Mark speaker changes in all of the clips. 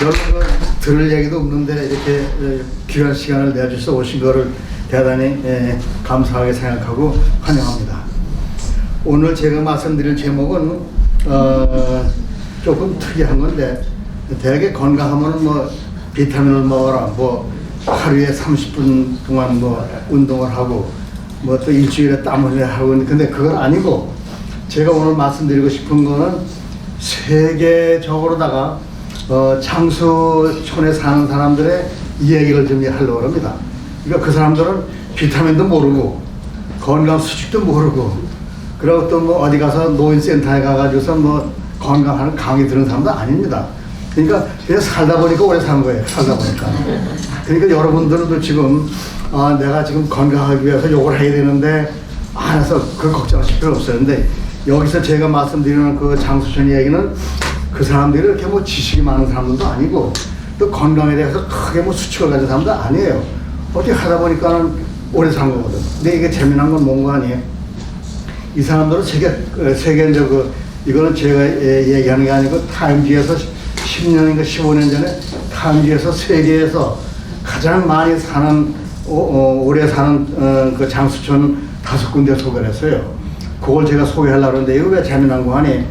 Speaker 1: 여러분 들을 얘기도 없는데 이렇게 귀한 시간을 내주셔서 오신 거를 대단히 감사하게 생각하고 환영합니다. 오늘 제가 말씀드릴 제목은 조금 특이한 건데, 대개 건강하면 뭐 비타민을 먹어라, 뭐 하루에 30분 동안 뭐 운동을 하고 뭐 또 일주일에 땀 흘려 하고, 근데 그건 아니고 제가 오늘 말씀드리고 싶은 거는 세계적으로다가 장수촌에 사는 사람들의 이야기를 좀 하려고 합니다. 그러니까 그 사람들은 비타민도 모르고 건강 수칙도 모르고, 그리고 또 뭐 어디 가서 노인센터에 가가지고서 뭐 건강하는 강의 들은 사람도 아닙니다. 그러니까 그냥 살다 보니까 오래 산 거예요. 살다 보니까. 그러니까 여러분들도 지금 내가 지금 건강하기 위해서 요걸 해야 되는데 알아서 그 걱정하실 필요 없어요. 근데 여기서 제가 말씀드리는 그 장수촌 이야기는 그 사람들이 이렇게 뭐 지식이 많은 사람들도 아니고 또 건강에 대해서 크게 뭐 수칙을 가진 사람도 아니에요. 어떻게 하다 보니까는 오래 산 거거든. 근데 이게 재미난 건 뭔가 아니에요. 이 사람들은 세계적으로 이거는 제가 얘기하는 게 아니고 타임지에서 10년인가 15년 전에 타임지에서 세계에서 가장 많이 사는 오래 사는 그 장수촌 5군데 소개를 했어요. 그걸 제가 소개하려고 하는데 이거 왜 재미난 거 하니?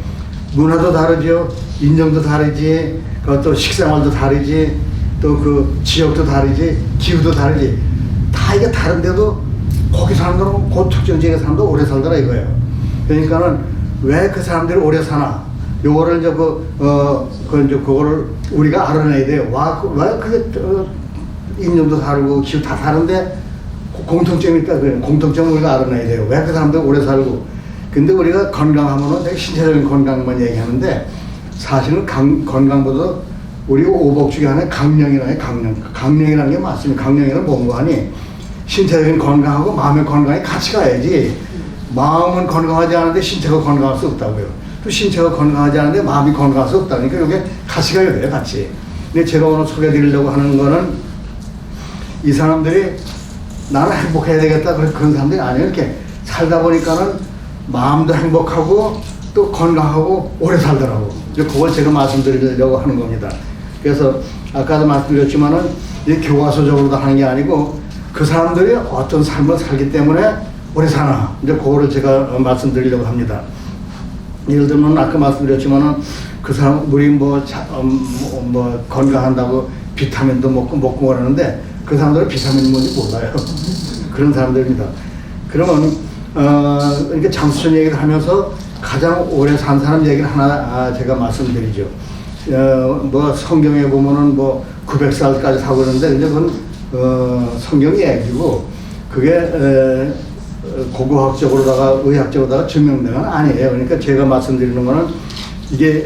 Speaker 1: 문화도 다르죠. 인종도 다르지. 또 식생활도 다르지. 또 그 지역도 다르지. 기후도 다르지. 다 이게 다른데도 거기 사람들은 그 특정 지역에 사람도 오래 살더라 이거예요. 그러니까는 왜 그 사람들이 오래 사나? 요거를 이제 그거를 우리가 알아내야 돼요. 왜 그게 인종도 다르고 기후 다 다른데 공통점이 있다 그래요. 공통점을 우리가 알아내야 돼요. 왜 그 사람들이 오래 살고? 근데 우리가 건강하면은 되게 신체적인 건강만 얘기하는데 사실은 건강보다 우리가 오복 중에 하나의 강령이라는 강령. 강령이라는 게 맞습니다. 강령이란 뭔가 하니? 신체적인 건강하고 마음의 건강이 같이 가야지. 마음은 건강하지 않은데 신체가 건강할 수 없다고요. 또 신체가 건강하지 않은데 마음이 건강할 수 없다니까 이게 같이 가야 돼요, 같이. 근데 제가 오늘 소개해 드리려고 하는 거는 이 사람들이 나는 행복해야 되겠다 그런 사람들이 아니에요. 이렇게 살다 보니까는 마음도 행복하고 또 건강하고 오래 살더라고. 그걸 제가 말씀드리려고 하는 겁니다. 그래서 아까도 말씀드렸지만은 이게 교과서적으로 하는 게 아니고 그 사람들이 어떤 삶을 살기 때문에 오래 사나, 이제 그거를 제가 말씀드리려고 합니다. 예를 들면 아까 말씀드렸지만은 그 사람 우리 뭐 건강한다고 비타민도 먹고 그러는데 그 사람들은 비타민이 뭔지 몰라요. 그런 사람들입니다. 그러면 이렇게 장수촌 얘기를 하면서 가장 오래 산 사람 얘기를 하나 제가 말씀드리죠. 뭐 성경에 보면은 뭐 900살까지 사고 그러는데 근데 그건 성경 얘기고 그게 고고학적으로다가 의학적으로다가 증명된 건 아니에요. 그러니까 제가 말씀드리는 거는 이게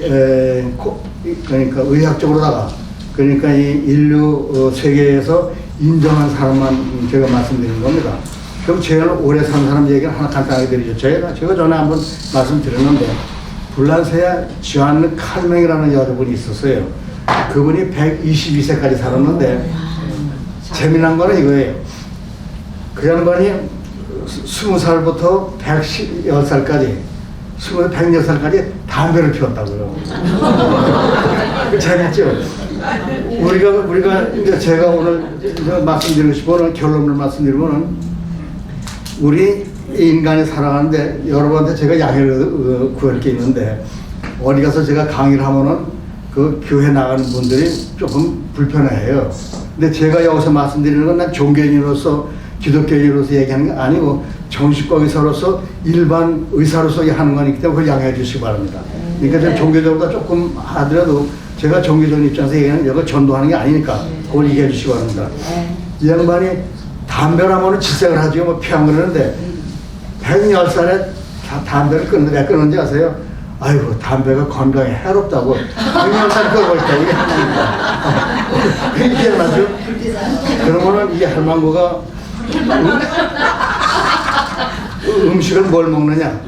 Speaker 1: 그러니까 의학적으로다가 그러니까 이 인류 세계에서 인정한 사람만 제가 말씀드리는 겁니다. 그럼 제일 오래 산 사람 얘기를 하나 간단하게 드리죠. 제가 전에 한번 말씀드렸는데 불란서에 지안 칼맹이라는 여자분이 있었어요. 그분이 122세까지 살았는데 재미난 거는 이거예요. 그 양반이 20살부터 110살까지 106살까지 담배를 피웠다고요. 재밌죠? 우리가 이제 제가 오늘 말씀드리고 싶은 결론을 말씀드리면은 우리 인간이 살아가는데 여러분한테 제가 양해를 구할 게 있는데 어디 가서 제가 강의를 하면은 그 교회 나가는 분들이 조금 불편해해요. 근데 제가 여기서 말씀드리는 건 난 종교인으로서 기독교인으로서 얘기하는 게 아니고 정신과 의사로서 일반 의사로서 하는 거니까 그걸 양해해 주시기 바랍니다. 그러니까 제가 종교적으로 조금 하더라도 제가 종교적인 입장에서 얘기하는 이거 전도하는 게 아니니까 그걸 이해해 주시기 바랍니다. 이 양반이 담배를 하면은 질색을 하죠. 뭐 피한 그러는데 110살에 담배를 끊는데 왜 끊는지 아세요? 아이고 담배가 건강에 해롭다고 110살 끊고 있다고 이게 합니다. 그렇게 해놨죠. 그러면은 이 할망구가 음식은 뭘 먹느냐?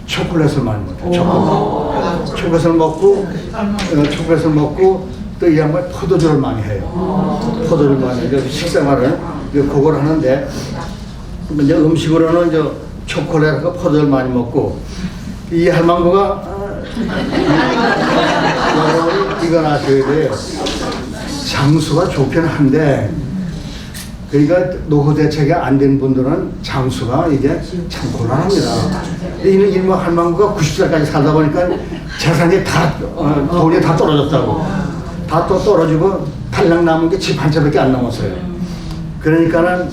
Speaker 1: 초콜릿을 많이 먹어요. 초콜릿을 먹고 또 이 양반 포도주를 많이 해요. 포도주를 많이 해요. 식생활을 그걸 하는데 이제 음식으로는 이제 초콜릿과 포도를 많이 먹고 이 할망구가 이 이건 아셔야 돼요. 장수가 좋긴 한데, 그러니까 노후 대책이 안 된 분들은 장수가 이제 참 곤란합니다. 이는 일모 할망구가 90살까지 살다 보니까 재산이 다, 돈이 다 떨어졌다고. 다 또 떨어지고 달랑 남은 게 집 한 채밖에 안 남았어요. 그러니까는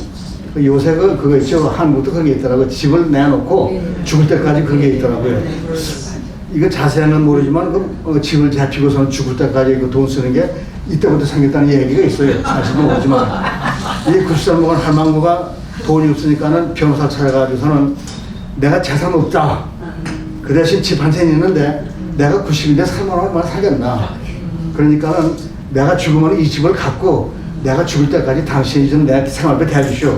Speaker 1: 요새 그거 있죠. 한국도 그런 게 있더라고요. 집을 내놓고 죽을 때까지 그런 게 있더라고요. 이거 자세히는 모르지만 집을 잡히고서는 죽을 때까지 그 돈 쓰는 게 이때부터 생겼다는 얘기가 있어요. 사실은 모르지만. 이 90살 먹은 할망구가 돈이 없으니까는 변호사 찾아가지고서는 내가 재산 없다. 그 대신 집 한 채 있는데 내가 90인데 살만 얼마나 살겠나. 그러니까는 내가 죽으면 이 집을 갖고 내가 죽을 때까지 당신이 좀 내 생활비 대주시오.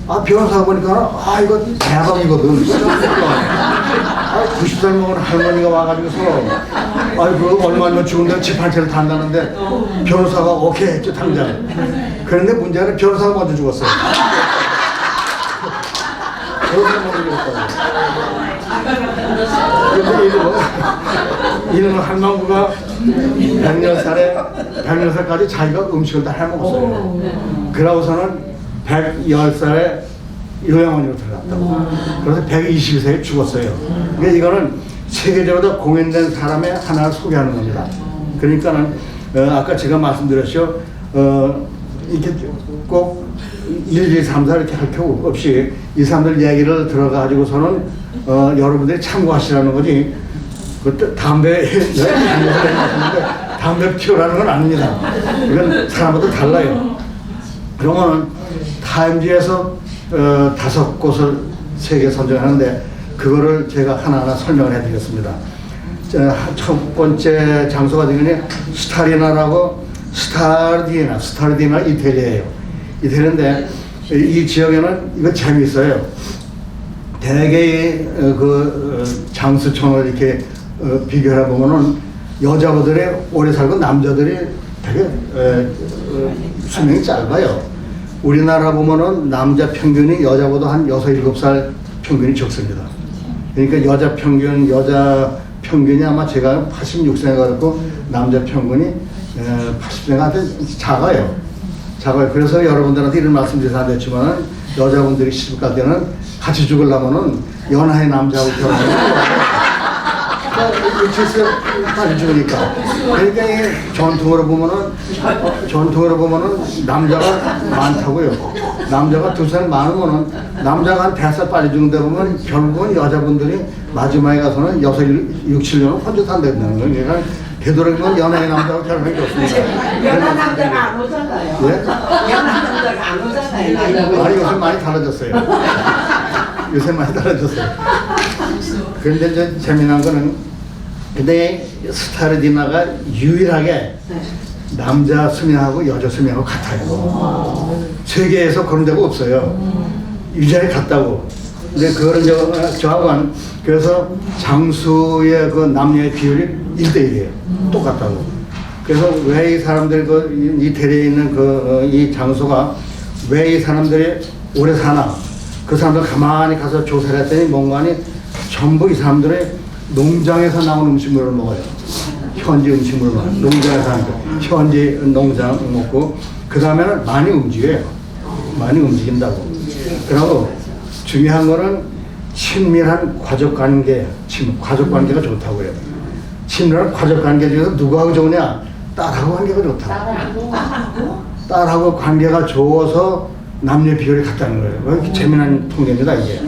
Speaker 1: 아, 변호사 보니까, 아, 이거 대박이거든. 90살 먹은 할머니가 와가지고서, 아이고, 얼마나 죽은데 집 한 채를 단다는데, 변호사가 오케이 했죠, 당장. 그런데 문제는 변호사가 먼저 죽었어요. 변호사가 먼저 죽었어요. 이놈의 할망구가 100살까지 자기가 음식을 다 해먹었어요. 그러고서는 110살에 요양원으로 들어갔다고. 그래서 122세에 죽었어요. 그러니까 이거는 세계적으로 공인된 사람의 하나를 소개하는 겁니다. 그러니까는 아까 제가 말씀드렸죠. 이렇게 꼭 1, 2, 3, 4 이렇게 할 필요 없이 이 사람들 얘기를 들어가지고서는 여러분들이 참고하시라는 거지. 그때 담배 담배 피우라는 건 아닙니다. 이건 사람마다 달라요. 그러면은 타임지에서 5곳을 세계 선정하는데 그거를 제가 하나하나 설명을 해드리겠습니다. 첫 번째 장소가 되겠니 스타리나라고 스타르디나 이태리예요. 이태리인데 이 지역에는 이거 재미있어요. 대개의 장수촌을 이렇게 비교해 보면은 여자분들이 오래 살고 남자들이 되게 수명이 짧아요. 우리나라 보면은 남자 평균이 여자보다 한 6, 7살 평균이 적습니다. 그러니까 여자 평균이 아마 제가 86세가 그렇고 남자 평균이 80세가 작아요. 그래서 여러분들한테 이런 말씀드려서 안 됐지만은 여자분들이 시집 갈 때는 같이 죽으려면은 연하의 남자하고 결혼해요. 일치스 빨리 죽으니까. 그러니까 전통으로 보면은 남자가 많다고요. 남자가 2살 많으면은 남자가 한 5살 빨리 죽는다 보면 결국은 여자분들이 마지막에 가서는 6, 7년은 혼자 산다는 거예요. 그러니까 되도록이면 연하의 남자하고 결혼하기 좋습니다.
Speaker 2: 연하 남자가 안 오잖아요.
Speaker 1: 예?
Speaker 2: 연하 남자가 안 오잖아요.
Speaker 1: 아니, 요새 많이 달라졌어요. 그런데 이제 재미난 거는 근데 스타르디나가 유일하게 남자 수명하고 여자 수명하고 같아요. 세계에서 그런 데가 없어요. 유전이 같다고. 근데 그거는 저하고는 그래서 장수의 그 남녀의 비율이 1대1이에요. 똑같다고. 그래서 왜 이 사람들 이 대리에 있는 이 장소가 왜 이 사람들이 오래 사나? 그 사람들 가만히 가서 조사를 했더니 뭔가니 전부 이 사람들의 농장에서 나온 음식물을 먹어요. 현지 음식물을 먹어요. 농장에서 하는 거. 현지 농장 먹고 그 다음에는 많이 움직여요. 많이 움직인다고. 그리고 중요한 거는 친밀한 가족관계, 가족관계가 좋다고 해요. 친밀한 가족관계 중에서 누구하고 좋으냐? 딸하고 관계가 좋다. 딸하고 관계가 좋아서 남녀 비율이 같다는 거예요. 재미난 통계입니다, 이게.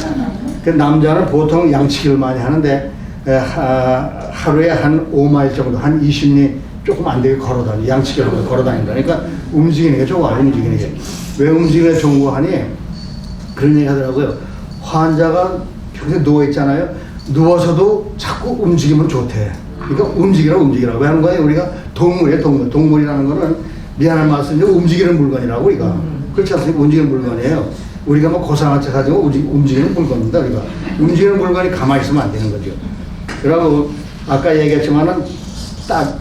Speaker 1: 그 남자는 보통 양치기를 많이 하는데 하루에 한 5마일 정도, 한 20리 조금 안 되게 걸어다니, 양치기를 걸어다닌다. 그러니까 움직이는 게 좋아요, 움직이는 게. 왜 움직이는 게 좋은 거 하니? 그런 얘기 하더라고요. 환자가 평소에 누워있잖아요. 누워서도 자꾸 움직이면 좋대. 그러니까 움직이라고 하는 거예요. 우리가 동물이에요, 동물. 동물이라는 거는 미안한 말씀이죠. 움직이는 물건이라고, 우리가. 그렇지 않습니까? 움직이는 물건이에요. 우리가 뭐 고상한 척 하지만 움직이는 물건입니다, 우리가. 움직이는 물건이 가만히 있으면 안 되는 거죠. 그리고 아까 얘기했지만은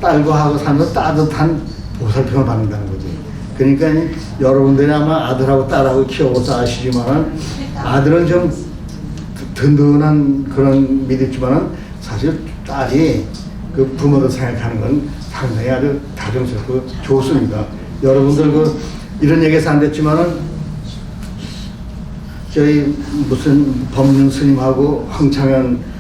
Speaker 1: 딸과 하고 살면서 따뜻한 보살핌을 받는다는 거지. 그러니까 여러분들이 아마 아들하고 딸하고 키워서 아시지만은 아들은 좀 든든한 그런 믿었지만은 사실 딸이 그 부모들 생각하는 건 상당히 아주 다정스럽고 좋습니다. 여러분들 이런 얘기해서 안 됐지만은 저희 무슨 법륜 스님하고 황창현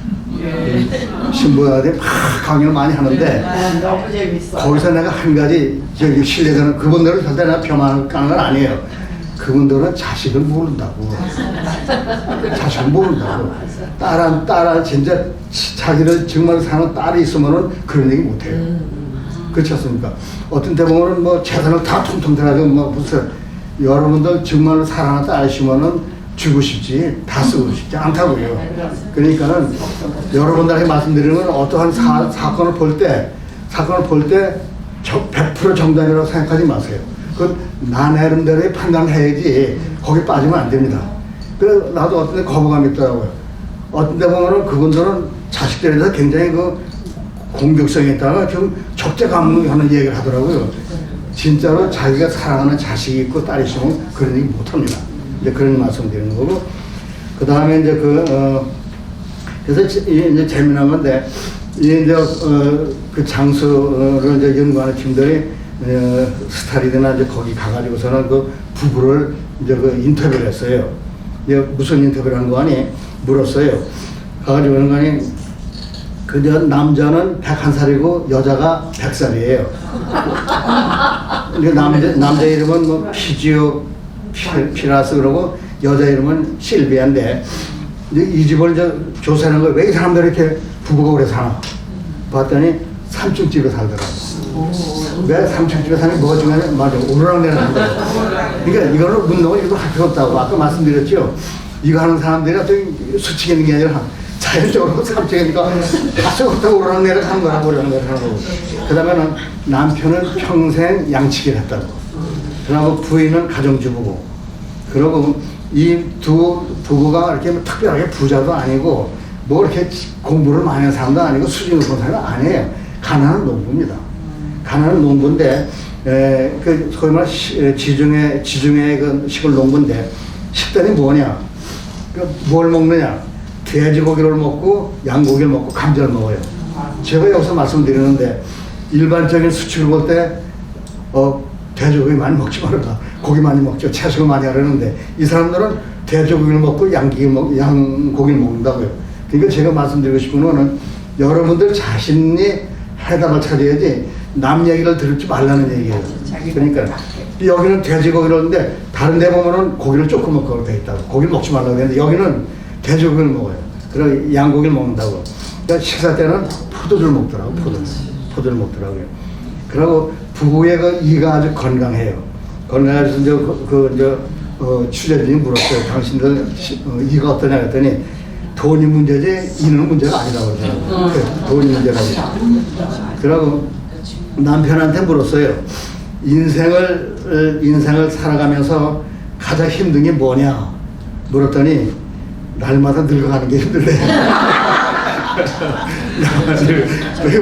Speaker 1: 신부한테 막 강연을 많이 하는데
Speaker 2: 너무 재밌어.
Speaker 1: 거기서 내가 한 가지 저기 신뢰되는 그분들은 절대 내가 폄하하는 건 아니에요. 그분들은 자식을 모른다고. 자식을 모른다고. 딸 진짜 자기를 정말 사는 딸이 있으면은 그런 얘기 못해요. 그렇지 않습니까? 어떤 때 보면은 뭐 재산을 다 퉁퉁 들어가지고 뭐 무슨 여러분들 정말 사랑하는 딸이시면은 주고 싶지 다 쓰고 싶지 않다고요. 그러니까는 여러분들에게 말씀드리는 건 어떠한 사건을 볼 때 100% 정답이라고 생각하지 마세요. 그건 나 나름대로의 판단을 해야지 거기 빠지면 안 됩니다. 그래서 나도 어떤 데 거부감이 있더라고요. 어떤 데 보면은 그분들은 자식들에 대해서 굉장히 공격성이 있다가 좀 적재감하는 얘기를 하더라고요. 진짜로 자기가 사랑하는 자식이 있고 딸이 있으면 그런 얘기 못 합니다. 이제 그런 말씀 드리는 거고. 그 다음에 이제 그래서 이제 재미난 건데, 이제 그 장소를 이제 연구하는 팀들이 스타리드나 이제 거기 가가지고서는 그 부부를 이제 인터뷰를 했어요. 이제 무슨 인터뷰를 한 거 아니? 물었어요. 가가지고 하는 거 아니? 남자는 101살이고 여자가 100살이에요. 남자 이름은 뭐 피라스 그러고 여자 이름은 실비아인데 이 집을 이제 조사하는 거예요. 왜 이 사람들이 이렇게 부부가 오래 사나? 봤더니 3층 집에 살더라고. 왜 3층 집에 사니? 뭐가 중요하냐? 맞아. 오르락내리락 한다고. 그러니까 이거는 운동을 이거 할 필요 없다고 아까 말씀드렸죠. 이거 하는 사람들이 어떤 수칙 있는 게 아니라 자연적으로 3층이니까 다시 없다고 오르락내리락 하는 거라고 오르락내리락 하는 거고. 그 다음에는 남편은 평생 양치기를 했다고. 그리고 부인은 가정주부고. 그리고 이 두 부부가 이렇게 뭐 특별하게 부자도 아니고 뭐 이렇게 공부를 많이 한 사람도 아니고 수준 높은 사람도 아니에요. 가난한 농부입니다. 가난한 농부인데 소위 말 지중해 그 시골 농부인데 식단이 뭐냐? 뭘 먹느냐? 돼지고기를 먹고 양고기를 먹고 감자를 먹어요. 제가 여기서 말씀드리는데 일반적인 수칙을 볼 때 돼지고기 많이 먹지 말아라. 고기 많이 먹죠. 채식을 많이 하려는데 이 사람들은 돼지고기를 먹고 양고기를 먹는다고요. 그러니까 제가 말씀드리고 싶은 거는 여러분들 자신이 해답을 찾아야지 남 얘기를 들을지 말라는 얘기예요. 그러니까 여기는 돼지고기를 하는데 다른 데 보면은 고기를 조금 먹고 돼 있다고. 고기를 먹지 말라고 했는데 여기는 돼지고기를 먹어요. 그리고 양고기를 먹는다고. 그러니까 식사 때는 포도주를 먹더라고. 포도를 먹더라고요. 그리고 부부의 이가 아주 건강해요. 건강해서 이제 취재진이 물었어요. 당신들 이가 어떠냐 했더니 돈이 문제지 이는 문제가 아니라고 그러더라고요. 돈이 문제라고. 그러고 남편한테 물었어요. 인생을 살아가면서 가장 힘든 게 뭐냐 물었더니 날마다 늙어가는 게 힘들래.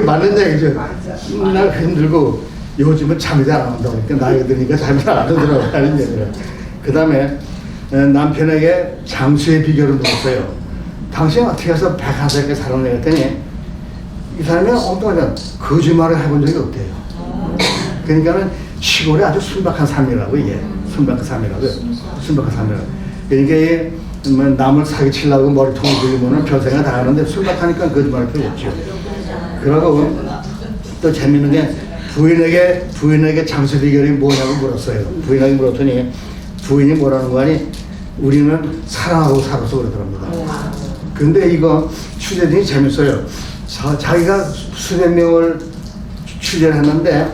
Speaker 1: 맞는 얘기죠. 날 힘들고 요즘은 잠이 잘 안 온다고. 그러니까 나이가 드니까 잠이 잘 안 오더라고 하는 얘기를. 그 다음에 남편에게 장수의 비결을 물었어요. 당신이 어떻게 해서 101살까지 살았냐 했더니 이 사람이 엉뚱하게 거짓말을 해본 적이 없대요. 그러니까는 시골에 아주 순박한 삶이라고 이게. 순박한 삶이라고요. 순박한 삶이라고. 그러니까 남을 사기치려고 머리통을 들이면은 별생각 다 하는데 순박하니까 거짓말할 필요 없죠. 그러고 또 재밌는 게 부인에게 장수 비결이 뭐냐고 물었어요. 부인에게 물었더니 부인이 뭐라는 거 아니? 우리는 사랑하고 살아서 그러더랍니다. 근데 이거 취재진이 재밌어요. 자기가 수백 명을 취재를 했는데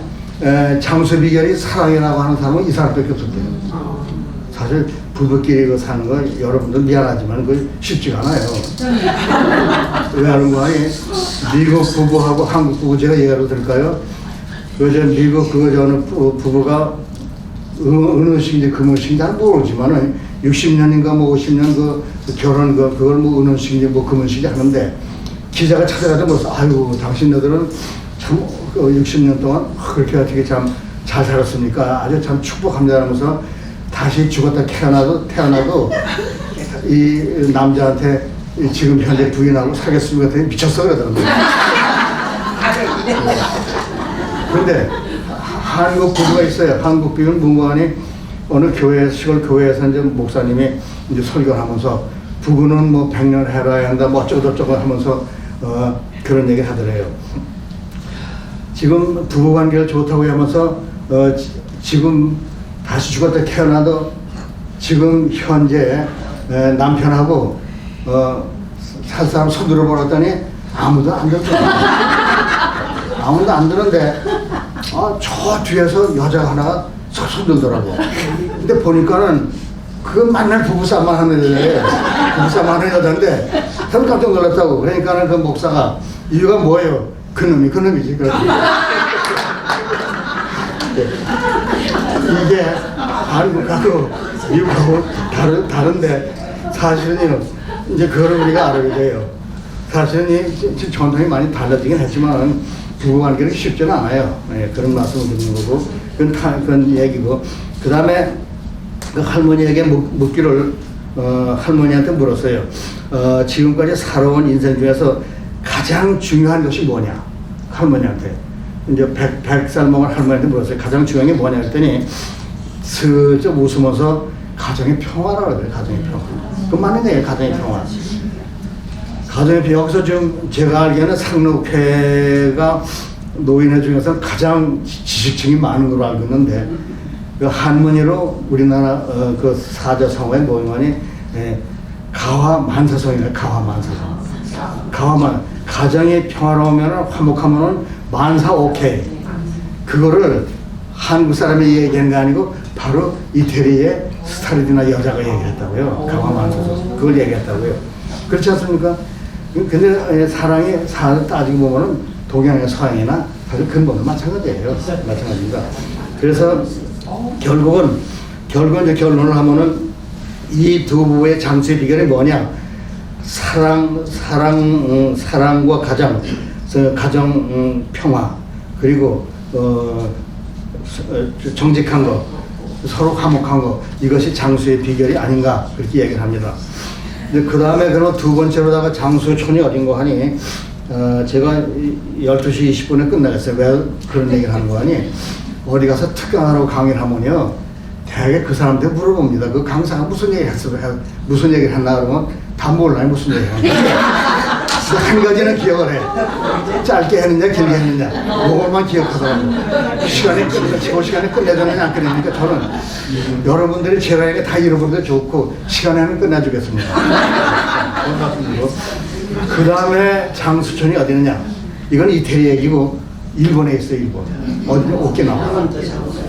Speaker 1: 장수 비결이 사랑이라고 하는 사람은 이 사람밖에 없었대요. 사실 부부끼리 사는 거 여러분들 미안하지만 그 쉽지가 않아요. 왜 하는 거 아니? 미국 부부하고 한국 부부 제가 얘기를 들을까요? 미국 부부가 어느 식인지 그 식인지 잘 모르지만은 60년인가 뭐 50년 그 결혼 그걸 뭐 어느 식인지 뭐 그 식인지 하는데 기자가 찾아가서 물었어. 아유 당신네들은 참 60년 동안 그렇게 어떻게 참 잘 살았습니까? 아주 참 축복합니다 하면서 다시 죽었다 태어나도 이 남자한테 지금 현재 부인하고 사귀었습니다. 미쳤어 그러더라고요. 근데 한국 부부가 있어요. 한국 비군 문관이 어느 교회, 시골 교회에서 이제 목사님이 이제 설교를 하면서 부부는 뭐 100년 해라야 한다, 뭐 어쩌고저쩌고 하면서 그런 얘기를 하더래요. 지금 부부 관계가 좋다고 하면서 지금 다시 죽었다 태어나도 지금 현재 남편하고 살 사람 손들어 보았더니 아무도 안 들었어요. 아무도 안 들었는데 저 뒤에서 여자 하나가 sok 손들더라고. 근데 보니까는 그 만날 부부싸움만 하는 애들, 부부싸움만 하는 여자인데 저는 깜짝 놀랐다고. 그러니까는 그 목사가 이유가 뭐예요? 그놈이지. 이게 한국하고 미국하고 다른데 사실은 이제 그걸 우리가 알아야 돼요. 사실은 이 전통이 많이 달라지긴 했지만 부부관계는 쉽지는 않아요. 네, 그런 말씀을 드리는 거고 그건 얘기고 그 다음에 그 할머니에게 묻기를 할머니한테 물었어요. 지금까지 살아온 인생 중에서 가장 중요한 것이 뭐냐? 할머니한테 이제 100살 먹은 할머니한테 물었어요. 가장 중요한 게 뭐냐 했더니 슬쩍 웃으면서 가정의 평화라고 그래요. 가정의 평화. 그 맞는 얘기예요. 가정의 평화. 가정의 평화. 여기서 지금 제가 알기에는 상록회가 노인회 중에서 가장 지식층이 많은 걸로 알고 있는데 그 한문으로 우리나라 그 사자성어의 노인원이 가화만사성이에요. 가화만사성. 가정이 평화로우면 화목하면은 만사 오케이. 그거를 한국 사람이 얘기한 게 아니고 바로 이태리의 스타리디나 여자가 얘기했다고요. 가화만사성. 그걸 얘기했다고요. 그렇지 않습니까? 근데 사랑이 따지고 보면은 동양이나 서양이나 사실 근본은 마찬가지예요. 마찬가지입니다. 그래서 결국은 이제 결론을 하면은 이 두 부부의 장수의 비결이 뭐냐? 사랑과 가정 평화 그리고 정직한 거 서로 화목한 거 이것이 장수의 비결이 아닌가 그렇게 얘기를 합니다. 그 다음에 그럼 두 번째로다가 장수촌이 어딘가 하니 제가 12시 20분에 끝나겠어요. 왜 그런 얘기를 하는 거 아니? 어디 가서 특강하라고 강의를 하면요 대개 그 사람한테 물어봅니다. 그 강사가 무슨 얘기를 했나 그러면 다 몰라요. 무슨 얘기를 했나. 한 가지는 기억을 해. 짧게 했느냐 길게 했느냐 그것만 기억하더라고. 시간에 끝내줬느냐 안 끝내니까 저는 여러분들이 제가 이게 다 잃어버려도 좋고 시간에는 끝내주겠습니다. 그 다음에 장수촌이 어디느냐? 이건 이태리 얘기고 일본에 있어요. 일본 어디?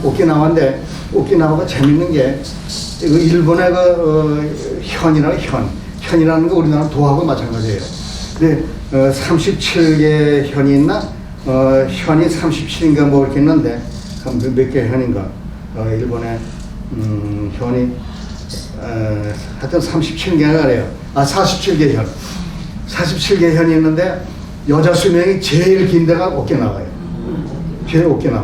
Speaker 1: 오키나와인데 오키나와가 재밌는 게 일본의 현이라는 거 우리나라 도하고 마찬가지예요. 근데 37개 현이 있나? 현이 37인가 뭐 이렇게 있는데 몇 개 현인가? 일본의 현이 하여튼 37개가 그래요. 47개 현. 47개 현이 있는데 여자 수명이 제일 긴 데가 오키나와예요. 제일 오키나와.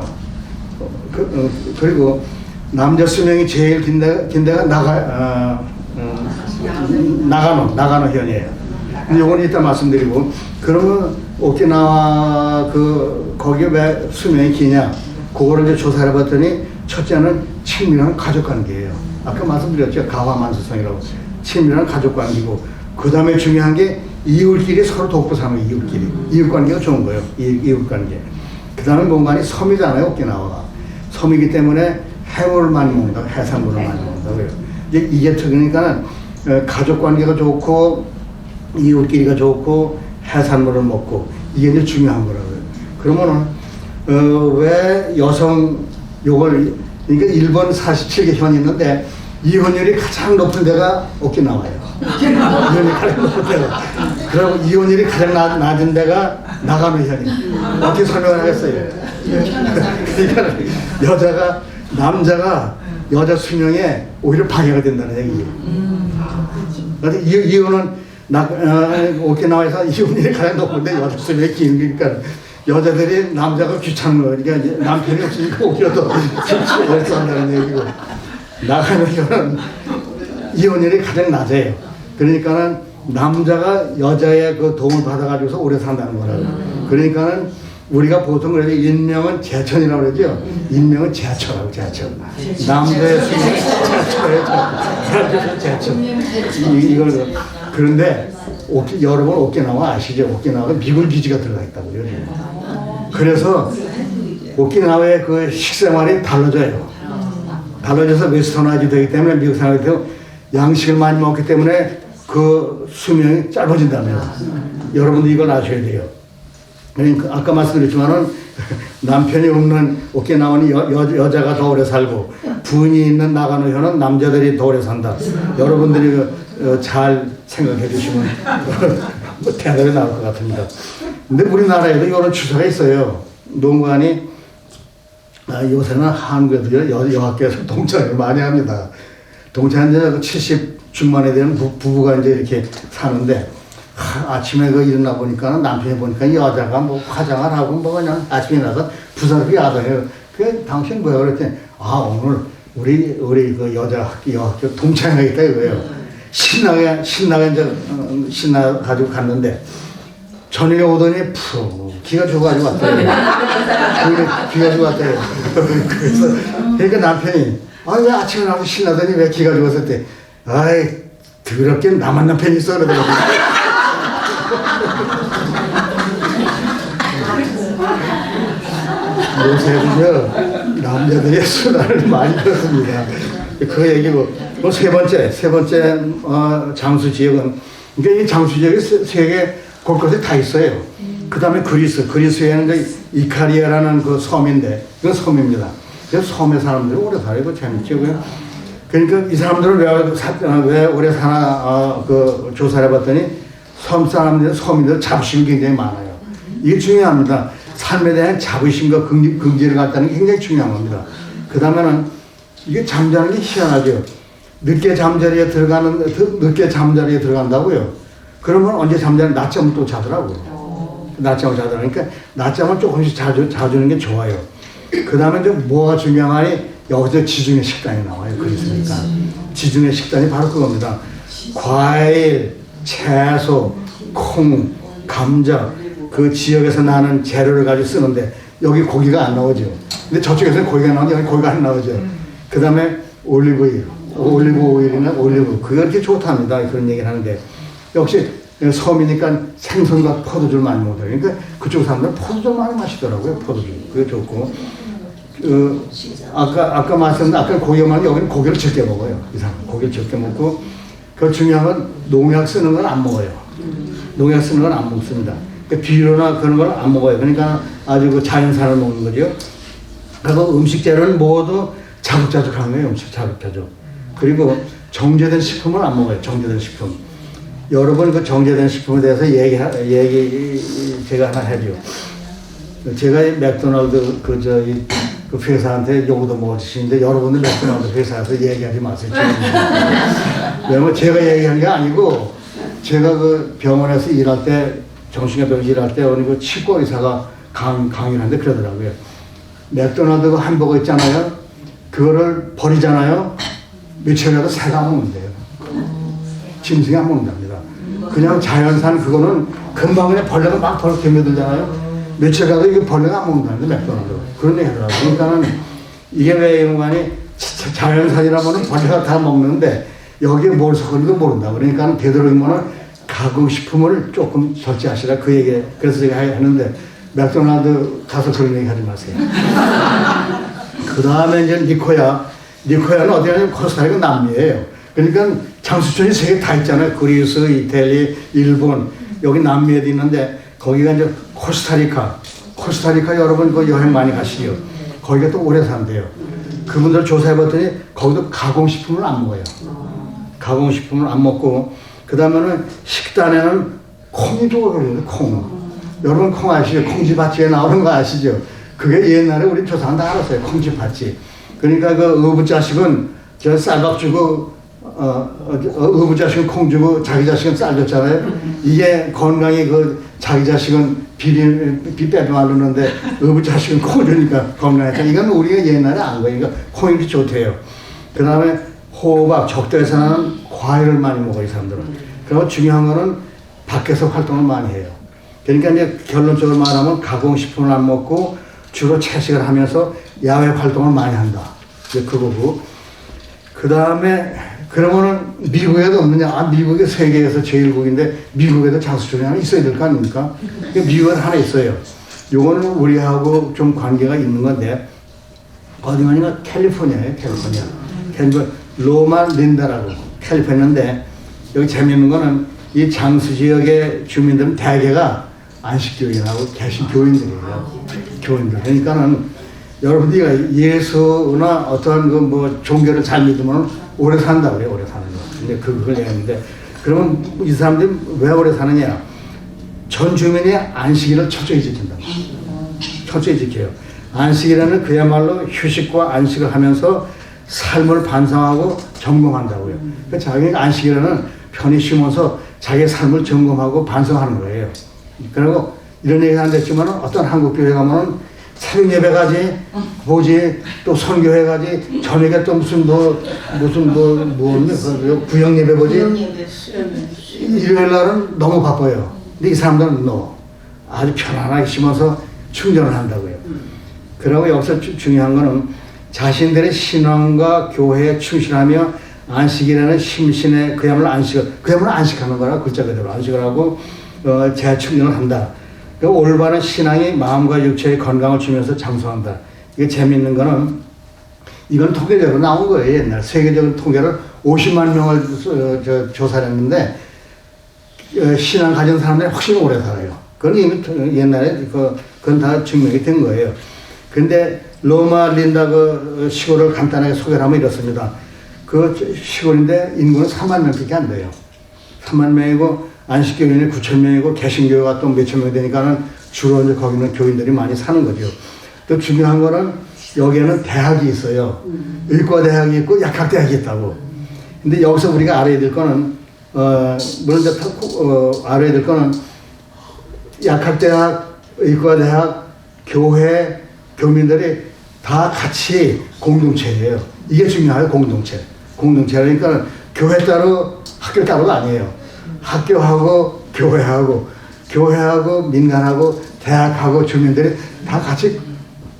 Speaker 1: 그리고 남자 수명이 제일 긴 데가 나가노 현이에요. 요건 이따 말씀드리고 그러면 오키나와 거기 왜 수명이 기냐? 그거를 이제 조사를 해봤더니 첫째는 친밀한 가족관계예요. 아까 말씀드렸죠. 가화만사성이라고. 친밀한 가족관계고 그 다음에 중요한 게 이웃끼리 서로 돕고 사는 이웃끼리. 이웃관계가 좋은 거예요. 이웃관계. 그 다음에 뭔가니 섬이잖아요. 오키나와가. 섬이기 때문에 해물을 많이 먹는다고 해산물을 많이 먹는다고요. 이게 특이니까 가족관계가 좋고 이웃끼리가 좋고 해산물을 먹고 이게 이제 중요한 거라고요. 그러면은 왜 여성 요걸 그러니까 일본 47개 현이 있는데 이혼율이 가장 높은 데가 오키나와예요. 이혼율이 가장 높은 데가. 그리고 이혼율이 가장 낮은 데가 나가노 현이에요. 어떻게 설명을 하겠어요? 그러니까 남자가 여자 수명에 오히려 방해가 된다는 얘기예요. 이혼은 오키나와에서 이혼율이 가장 높은데 여자 수명이 기니까 여자들이 남자가 귀찮은 거예요. 그러니까 남편이 없으니까 오히려 더 오래 산다는 얘기고 나가는 현은 이혼율이 가장 낮아요. 그러니까는 남자가 여자의 그 도움을 받아가지고서 오래 산다는 거라고. 그러니까는 우리가 보통 그래도 인명은 제천이라고 그러죠. 인명은 제천하고 제천. 남자의 수명은 제천이에요. 제천. 이걸 그런데 여러분 오키나와 아시죠? 오키나와가 미군 기지가 들어가 있다고요. 그래서 오키나와의 그 식생활이 달라져요. 달라져서 웨스터나이즈 되기 때문에 미국 사람들도 양식을 많이 먹기 때문에 그 수명이 짧아진다면 여러분도 이걸 아셔야 돼요. 그러니까 아까 말씀드렸지만은 남편이 없는 오키나와는 여자가 더 오래 살고 부인이 있는 나가노현은 남자들이 더 오래 산다. 여러분들이 잘 생각해 주시면 뭐 대답이 나올 것 같습니다. 근데 우리나라에도 이런 추세가 있어요. 농관이 요새는 한국에도 여학교에서 동창을 많이 합니다. 동창은 70 중반에 되는 부부가 이제 이렇게 사는데 아침에 그 일어나 보니까 남편이 보니까 여자가 뭐 화장을 하고 뭐 그냥 아침에 나서 부산으로 야단해요. 그 당신 뭐야 그랬더니 오늘 우리 그 여학교 동창회가 있다 이거예요. 신나게 이제 가지고 갔는데 저녁에 오더니 푸 기가 죽어가지고 왔대요. 기가 죽어왔대요. 그래서 그러니까 남편이 왜 아침에 나와서 신나더니 왜 기가 죽었을 때 아이 더럽게 나만 남편이 있어 그러더라고요. 요새 남자들이 수다를 많이 듣습니다. 그 얘기고 세 번째 장수 지역은 그러니까 이 장수 지역이 세계 곳곳에 다 있어요. 그 다음에 그리스에는 이카리아라는 그 섬인데 이건 섬입니다. 그래서 섬의 사람들이 오래 살고 재밌죠. 그러니까 이 사람들은 왜 오래 사나 그 조사를 해봤더니 서민들 자부심이 굉장히 많아요. 이게 중요합니다. 삶에 대한 자부심과 긍지를 갖다는 게 굉장히 중요한 겁니다. 그 다음에는 이게 잠자는 게 희한하죠. 늦게 잠자리에 들어간다고요. 그러면 언제 잠자는 낮잠을 또 자더라고요. 낮잠을 자더라고요. 그러니까 낮잠을 조금씩 자주는 게 좋아요. 그 다음에 좀 뭐가 중요하니 여기서 지중해 식단이 나와요. 그러니까 지중해 식단이 바로 그겁니다. 과일, 채소, 콩, 감자 그 지역에서 나는 재료를 가지고 쓰는데 여기 고기가 안 나오죠. 근데 저쪽에서는 고기가 나오는데 여기 고기가 안 나오죠. 그 다음에 올리브 오일이나 올리브 그게 이렇게 좋답니다. 그런 얘기를 하는데 역시 섬이니까 생선과 포도주를 많이 먹어요. 그러니까 그쪽 사람들은 포도주 많이 마시더라고요. 포도주 그게 좋고 아까 말씀드린 아까 고기만 여기는 고기를 적게 먹어요. 이상 고기를 적게 먹고 그 중요한 건 농약 쓰는 건 안 먹어요. 농약 쓰는 건 안 먹습니다. 비료나 그런 걸 안 먹어요. 그러니까 아주 그 자연산을 먹는 거죠. 그리고 음식 재료는 모두 자급자족한 거예요. 음식 자급자족. 그리고 정제된 식품을 안 먹어요. 정제된 식품. 여러분 그 정제된 식품에 대해서 얘기 제가 하나 해줘. 제가 맥도날드 그 회사한테 요구도 먹으시는데 여러분들 맥도날드 회사에서 얘기하지 마세요. 왜냐면 제가 얘기한 게 아니고 제가 그 병원에서 일할 때 정신과 병원 일할 때 어느 그 치과 의사가 강의를 하는데 그러더라고요. 맥도날드 그 햄버거 있잖아요. 그거를 버리잖아요. 며칠이라도 새가 안 먹는데요. 짐승이 안 먹는답니다. 그냥 자연산 그거는 금방 그냥 벌레가 막 벌써 개며들잖아요. 며칠 가도 이게 벌레가 안 먹는다는데 맥도날드 그런 얘기 하더라고요. 그러니까는 이게 왜 이런 거 아니 자연산이라면은 벌레가 다 먹는데 여기에 뭘 섞는지도 모른다. 그러니까 되도록이면은 가공식품을 조금 절제하시라 그 얘기. 그래서 제가 했는데 맥도날드 가서 그런 얘기 하지 마세요. 그 다음에 이제 니코야는 어디냐면 코스타리카 남미예요. 그러니까 장수촌이 세계 다 있잖아요. 그리스, 이태리, 일본 여기 남미에도 있는데 거기가 이제 코스타리카 여러분 그 여행 많이 가시죠. 거기가 또 오래 산대요. 그분들 조사해봤더니 거기도 가공식품을 안 먹어요. 가공식품을 안 먹고 그 다음에는 식단에는 콩이 좋아요. 콩. 여러분 콩 아시죠? 콩쥐밭지에 나오는 거 아시죠? 그게 옛날에 우리 조상은 다 알았어요. 콩쥐밭지. 그러니까 그 어부자식은 저 쌀밥 주고 어부자식은 콩 주고 자기 자식은 쌀 줬잖아요. 이게 건강히 그 자기 자식은 비 빼도 말르는데 어부자식은 콩 주니까 건강했죠. 이건 우리가 옛날에 안 거예요. 그러니까 콩이 이렇게 좋대요. 그 다음에 호박, 적도에서는 과일을 많이 먹어요, 이 사람들은. 그리고 중요한 거는 밖에서 활동을 많이 해요. 그러니까 이제 결론적으로 말하면 가공식품을 안 먹고 주로 채식을 하면서 야외 활동을 많이 한다. 이제 그거고. 그 다음에 그러면은 미국에도 없느냐? 아, 미국이 세계에서 제일국인데 미국에도 장수촌이 하나 있어야 될 거 아닙니까? 미국에 하나 있어요. 요거는 우리하고 좀 관계가 있는 건데 어디가니까 캘리포니아예요. 캘리포니아. 로마 린다라고 캘리포니아인데 여기 재미있는 거는 이 장수 지역의 주민들은 대개가 안식교인하고 개신교인들이에요. 교인들. 그러니까는 여러분들이 예수나 어떠한 그 뭐 종교를 잘 믿으면 오래 산다고요. 오래 사는 거. 근데 그걸 얘기했는데 그러면 이 사람들이 왜 오래 사느냐? 전 주민이 안식일을 철저히 지킨다. 철저히 지켜요. 안식일에는 그야말로 휴식과 안식을 하면서 삶을 반성하고 점검한다고요. 그러니까 자기가 안식일에는 편히 쉬면서 자기의 삶을 점검하고 반성하는 거예요. 그리고 이런 얘기가 안 됐지만 어떤 한국교회 가면은 새벽 예배 가지, 뭐지, 또 선교회 가지, 저녁에 또 무슨 구역 예배 보지. 일요일 날은 너무 바빠요. 근데 이 사람들은 아주 편안하게 쉬면서 충전을 한다고요. 그리고 여기서 중요한 거는 자신들의 신앙과 교회에 충실하며 안식이라는 심신의 그야말로 안식하는 거라 글자 그대로 안식을 하고 재충전을 한다. 그 올바른 신앙이 마음과 육체의 건강을 주면서 장수한다. 이게 재미있는 거는 이건 통계적으로 나온 거예요. 옛날 세계적인 통계를 50만 명을 조사를 했는데 신앙 가진 사람들이 훨씬 오래 살아요. 그건 이미 옛날에 그건 다 증명이 된 거예요. 근데 로마 린다 그 시골을 간단하게 소개를 하면 이렇습니다. 그 시골인데 인구는 3만 명밖에 안 돼요. 3만 명이고 안식교인이 9천 명이고 개신교가 또 몇천 명 되니까는 주로 이제 거기는 교인들이 많이 사는 거죠. 또 중요한 거는 여기에는 대학이 있어요. 의과대학이 있고 약학대학이 있다고. 근데 여기서 우리가 알아야 될 거는 물론 이제 알아야 될 거는 약학대학, 의과대학, 교회, 교민들이 다 같이 공동체예요. 이게 중요해요. 공동체. 그러니까 교회 따로 학교 따로가 아니에요. 학교하고 교회하고 민간하고 대학하고 주민들이 다 같이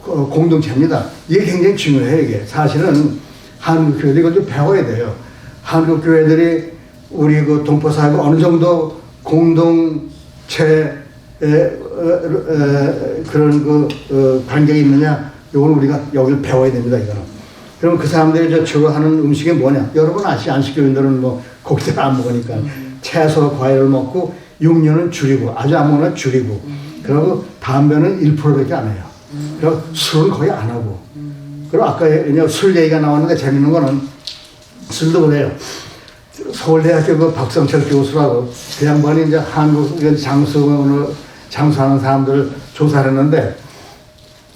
Speaker 1: 공동체입니다. 이게 굉장히 중요해요. 이게 사실은 한국 교회들이 이걸 좀 배워야 돼요. 한국 교회들이 우리 그 동포사회가 어느 정도 공동체에 그런 관계가 있느냐, 이걸 우리가 여기를 배워야 됩니다. 이거는. 그럼 그 사람들이 주로 하는 음식이 뭐냐? 여러분 아시죠? 안식교인들은 뭐 고기를 안 먹으니까 채소, 과일을 먹고 육류는 줄이고 아주 안 먹으면 줄이고 그리고 담배는 1%밖에 안 해요. 그리고 술은 거의 안 하고. 그리고 아까 술 얘기가 나왔는데 재밌는 거는 술도 그래요. 서울대학교 그 박성철 교수라고 그 양반이 이제 한국 장수하는 사람들을 조사를 했는데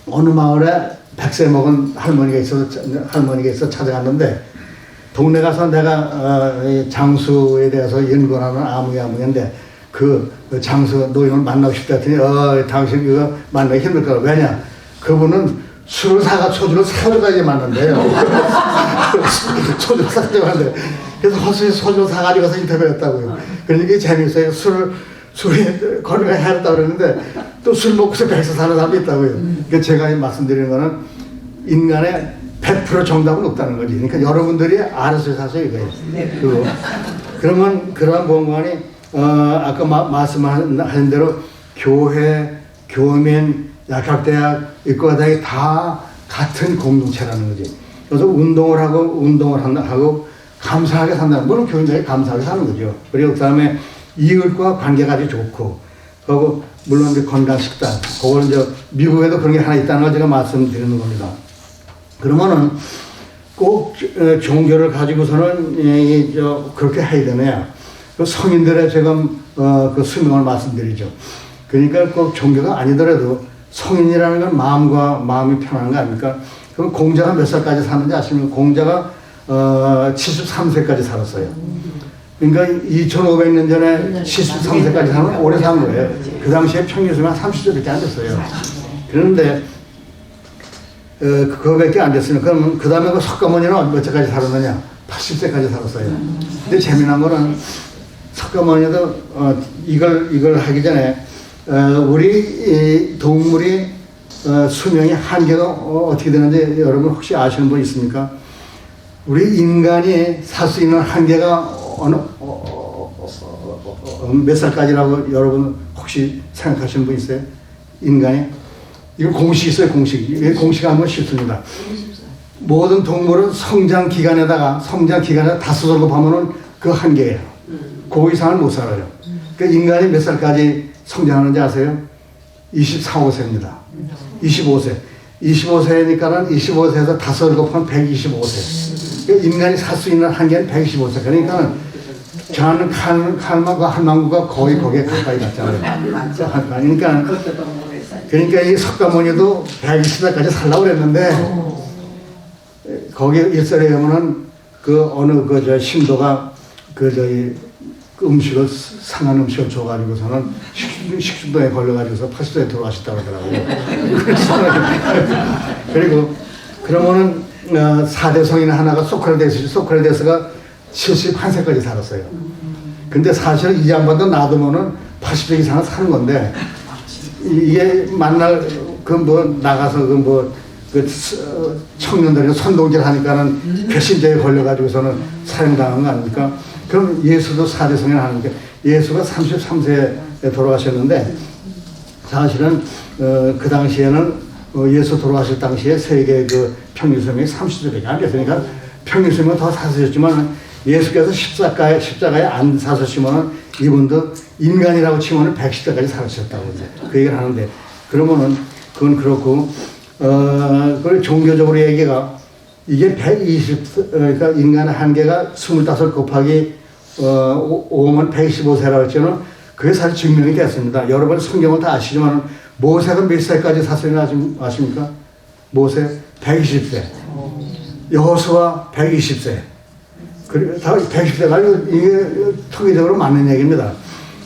Speaker 1: 어느 마을에 100세 먹은 할머니가 있어서 찾아갔는데 동네 가서 내가 장수에 대해서 연구하는 아무개인데 그 장수 노인을 만나고 싶다 했더니 당신 이거 만나기 힘들 거라. 왜냐? 그분은 술을 소주를 사가지고 만난대요. 소주를 사가지고 만난대요. 그래서 헛소리 소주를 사가지고 가서 인터뷰했다고요. 그러니까 이게 재밌어요. 술이 건강에 해롭다고 그러는데 또 술 먹고서 백서 사는 사람이 있다고요. 그러니까 제가 말씀드리는 거는 인간의 100% 정답은 없다는 거지. 그러니까 여러분들이 알아서 사세요, 이거예요. 그리고 그러면 그러한 공간이 아까 말씀하신 대로 교회, 교민, 약학대학, 의과대학이 다 같은 공동체라는 거지. 그래서 운동을 하고 감사하게 산다는, 물론 교인들이 감사하게 사는 거죠. 그리고 그 다음에 이웃과 관계가 아주 좋고, 그리고 물론 이제 건강 식단, 그걸 이제 미국에도 그런 게 하나 있다는 걸 제가 말씀드리는 겁니다. 그러면은 꼭 종교를 가지고서는 그렇게 해야 되냐. 그 성인들의 지금 그 수명을 말씀드리죠. 그러니까 꼭 종교가 아니더라도 성인이라는 건 마음이 편한 거 아닙니까? 그럼 공자가 몇 살까지 사는지 아십니까? 공자가 73세까지 살았어요. 그러니까 2500년 전에 73세까지 사면 오래 산 거예요. 그 당시에 평균 수명이 30세밖에 안 됐어요. 그런데 그거밖에 안 됐으니까 그러면 그 다음에 그 석가모니는 몇 세까지 살았느냐? 80세까지 살았어요. 근데 재미난 거는 석가모니도 이걸 하기 전에 우리 이 동물이 수명의 한계가 어떻게 되는지 여러분 혹시 아시는 분 있습니까? 우리 인간이 살 수 있는 한계가 어느 몇 살까지라고 여러분 혹시 생각하시는 분 있어요? 인간이? 이거 공식 있어요, 공식. 이게 공식 하면 쉽습니다. 모든 동물은 성장 기간에 다섯 살급하면은 그 한계예요. 그 이상을 못 살아요. 그러니까 인간이 몇 살까지 성장하는지 아세요? 24, 5세입니다. 25세. 25세니까는 25세에서 다섯을 곱하면 125세. 그러니까 인간이 살 수 있는 한계는 125세. 그러니까 저는 한망구가 거의 거기에 가까이 갔잖아요. 그러니까 이 석가모니도 120세까지 살라고 그랬는데 거기 일설에 보면은 그 어느 저 신도가 그 음식을 상한 음식을 줘가지고서는 식중독에 걸려가지고서 80세에 돌아가셨다고 하더라고요. 그리고 그러면은 4대 성인 하나가 소크라테스가 71세까지 살았어요. 근데 사실 이 양반도 놔두면은 80세 이상은 사는 건데 이게 만날 나가서 청년들이 선동질 하니까는 배신자에 걸려가지고서는 살인당한 거 아닙니까? 그럼 예수도 4대 성인 하는데 예수가 33세에 돌아가셨는데 사실은 그 당시에는 예수 돌아가실 당시에 세계 그 평균 수명이 30세밖에 안 됐으니까 평균 수명은 더 사셨지만 예수께서 십자가에 안 사셨지만 이분도 인간이라고 치면은 110세까지 살으셨다고 이제 그 얘기를 하는데 그러면은 그건 그렇고 그 종교적으로 얘기가 이게 그러니까 인간의 한계가 25 곱하기 5면 125세라고 했잖아요. 그게 사실 증명이 됐습니다. 여러분 성경은 다 아시지만 모세가 몇 살까지 샀으냐 아십니까? 모세 120세, 여호수아 120세. 그리고 다 110세가 이게 통계적으로 맞는 얘기입니다.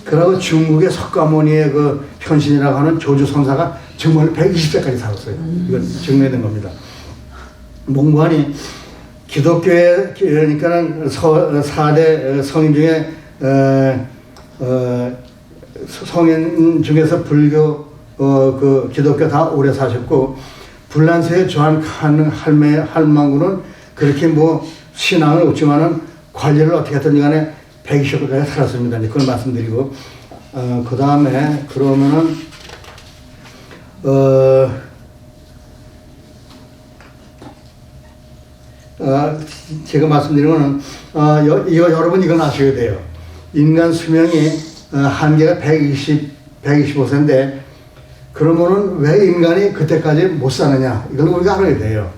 Speaker 1: 그리고 중국의 석가모니의 그 편신이라고 하는 조주 선사가 정말 120세까지 살았어요. 이건 증명된 겁니다. 몽관이 기독교에 그러니까는 4대 성인 중에 성인 중에서 불교 그 기독교 다 오래 사셨고 불란서의 조한 할망구는 그렇게 뭐 신앙은 없지만은 관리를 어떻게 했든지 간에 120세까지 살았습니다. 그걸 말씀드리고 그 다음에 그러면은 제가 말씀드리면은 이거 여러분 이건 아셔야 돼요. 인간 수명이 한계가 125세인데 그러면은 왜 인간이 그때까지 못 사느냐 이걸 우리가 알아야 돼요.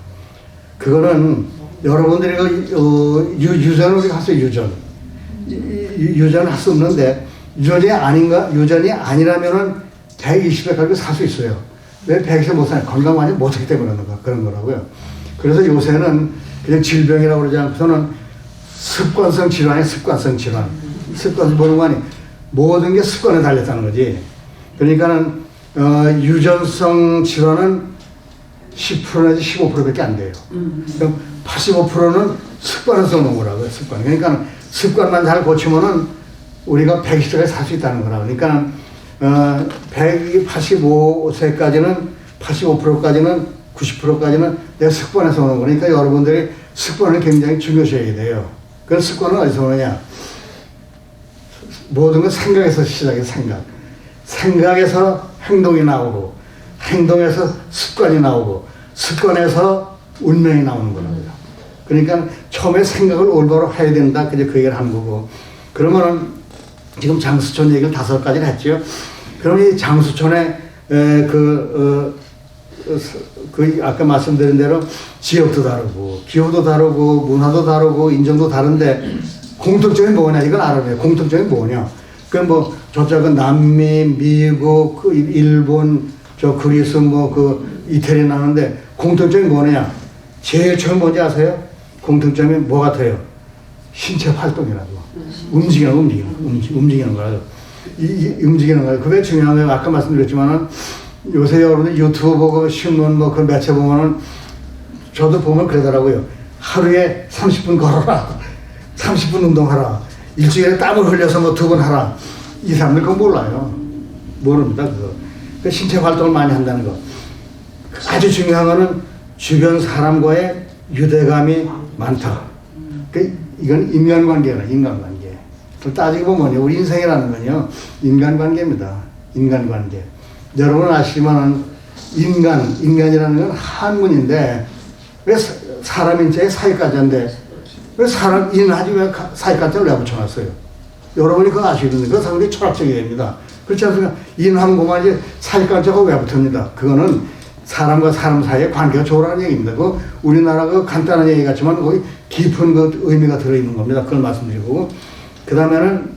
Speaker 1: 그거는 여러분들이 유전을 우리가 할 수 있어요. 유전을 할 수 없는데 유전이 아니라면은 120세까지 살 수 있어요. 왜 120세 못 사냐? 건강 관리 못하기 때문에 그런 거라고요. 그래서 요새는 그냥 질병이라고 그러지 않고서는 습관성 질환이 습관성 질환. 습관성 보는 거 아니 모든 게 습관에 달렸다는 거지. 그러니까는 유전성 질환은 10% 내지 15%밖에 안 돼요. 그럼 85%는 습관에서 오는 거라고요. 습관. 그러니까 습관만 잘 고치면은 우리가 120세까지 살 수 있다는 거라. 그러니까 185세까지는 85%까지는 90%까지는 내 습관에서 오는 거니까 여러분들이 습관을 굉장히 중요시해야 돼요. 그 습관은 어디서 오느냐? 모든 건 생각에서 시작해요. 생각에서 행동이 나오고 행동에서 습관이 나오고 습관에서 운명이 나오는 거라고요. 그러니까 처음에 생각을 올바로 해야 된다. 그 얘기를 하는 거고. 그러면은 지금 장수촌 얘기를 5가지를 했죠. 그럼 이 장수촌에 아까 말씀드린 대로 지역도 다르고 기후도 다르고 문화도 다르고 인종도 다른데 공통점이 뭐냐 이걸 알아야 공통점이 뭐냐. 그 저쪽은 남미, 미국, 일본, 그리스 이태리 나오는데 공통점이 뭐냐. 제일 처음 뭔지 아세요? 공통점이 뭐 같아요? 신체 활동이라고. 움직이는 거라고. 움직이는 거예요. 그게 중요한 거예요. 아까 말씀드렸지만은 요새 여러분들 유튜브 보고 신문 그 매체 보면은 저도 보면 그러더라고요. 하루에 30분 걸어라. 30분 운동하라. 일주일에 땀을 흘려서 2번 하라. 이 사람들 그거 몰라요. 모릅니다. 그거. 그 신체 활동을 많이 한다는 거. 아주 중요한 거는 주변 사람과의 유대감이 많다. 이건 인간관계라, 인간관계. 따지고 보면 우리 인생이라는 건요, 인간관계입니다. 인간관계. 여러분 아시지만 인간이라는 건 한문인데 왜 사람인체에 사이까지인데 왜 사람 인하지 왜 사이까지를 왜 붙여놨어요? 여러분이 그거 아시는데 그거 상당히 철학적인 얘기입니다. 그렇지 않습니까? 인하고만 이제 사이까지가 왜 붙습니다. 그거는 사람과 사람 사이의 관계가 좋으라는 얘기입니다. 그 우리나라 그 간단한 얘기 같지만 거기 깊은 그 의미가 들어있는 겁니다. 그걸 말씀드리고 그 다음에는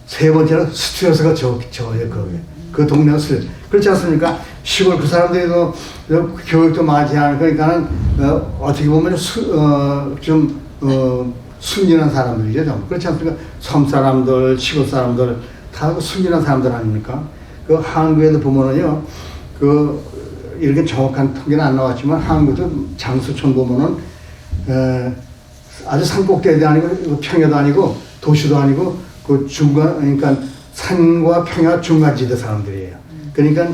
Speaker 1: 세 번째는 스트레스가 적어요. 그 동네가 스트레스. 그렇지 않습니까? 시골 그 사람들도 교육도 많이 하는 그러니까는 어떻게 보면 순진한 사람들이죠. 좀. 그렇지 않습니까? 섬 사람들, 시골 사람들 다 순진한 사람들 아닙니까? 그 한국에도 보면은요, 이렇게 정확한 통계는 안 나왔지만 한국도 장수촌 보면은 아주 산꼭대기도 아니고 평야도 아니고 도시도 아니고 그 중간 그러니까 산과 평야 중간지대 사람들이에요. 그러니까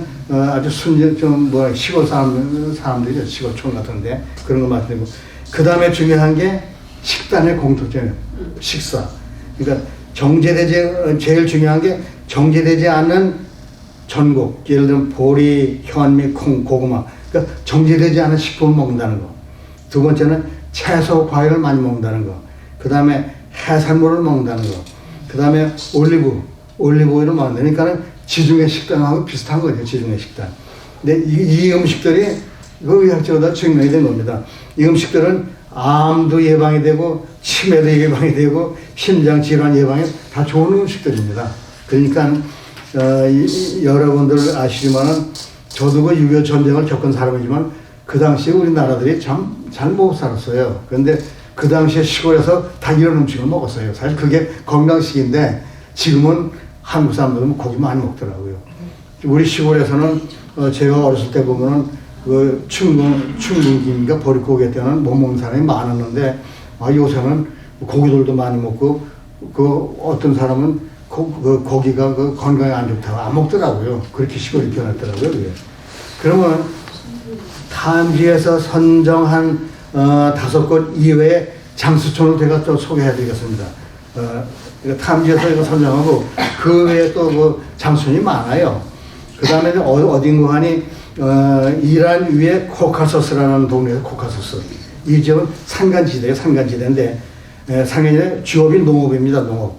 Speaker 1: 아주 시골 사람들이죠. 시골촌 같은데 그런 거 말씀드리고 그 다음에 중요한 게 식단의 공통점이에요. 식사. 그러니까 제일 중요한 게 정제되지 않는 전국, 예를 들면 보리, 현미, 콩, 고구마. 그러니까 정제되지 않은 식품을 먹는다는 거. 두 번째는 채소, 과일을 많이 먹는다는 거. 그 다음에 해산물을 먹는다는 거. 그 다음에 올리브 오일을 먹는다. 그러니까는 지중해 식단하고 비슷한 거죠. 지중해 식단. 근데 이 음식들이 의학적으로 증명이 된 겁니다. 이 음식들은 암도 예방이 되고 치매도 예방이 되고 심장 질환 예방에 다 좋은 음식들입니다. 그러니까 여러분들 아시지만은 저도 그 6.25 전쟁을 겪은 사람이지만 그 당시에 우리나라들이 참 잘 못 살았어요. 그런데 그 당시에 시골에서 다 이런 음식을 먹었어요. 사실 그게 건강식인데 지금은 한국 사람들은 고기 많이 먹더라고요. 우리 시골에서는 제가 어렸을 때 보면은 그 충분김인가 보릿고개 때는 못 먹는 사람이 많았는데 요새는 고기들도 많이 먹고 그 어떤 사람은 고기가 그 건강에 안 좋다고 안 먹더라고요. 그렇게 시골이 변했더라고요. 그게. 그러면 탐지에서 선정한 5곳 이외에 장수촌을 제가 또 소개해 드리겠습니다. 탐지에서 이거 선정하고 그 외에 또 그 장수촌이 많아요. 그 다음에 어딘가 하니 이란 위에 코카소스라는 동네에서 코카소스. 이 지역은 산간지대예요. 산간지대인데 상해의 주업이 농업입니다. 농업.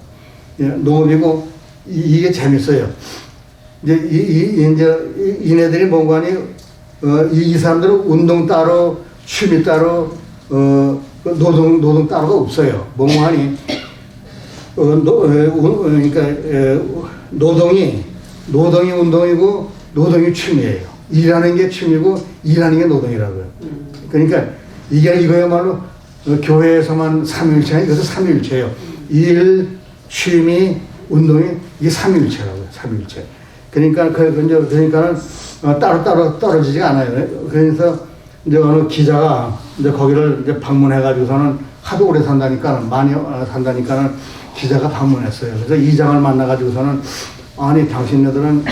Speaker 1: 농업이고 이게 재밌어요. 이제 이네들이 뭔가 하니 이 사람들은 운동 따로 취미 따로 노동 따로가 없어요. 뭔가 하니 그러니까 노동이 운동이고 노동이 취미예요. 일하는 게 취미고 일하는 게 노동이라고요. 그러니까 이거야말로 교회에서만 삼위일체가 이것도 삼위일체예요. 일, 취미, 운동이 이게 삼위일체라고요. 삼위일체. 그러니까는 따로 떨어지지 않아요. 그래서 이제 어느 기자가 이제 거기를 이제 방문해가지고서는 하도 오래 많이 산다니까는 기자가 방문했어요. 그래서 이장을 만나가지고서는 아니 당신네들은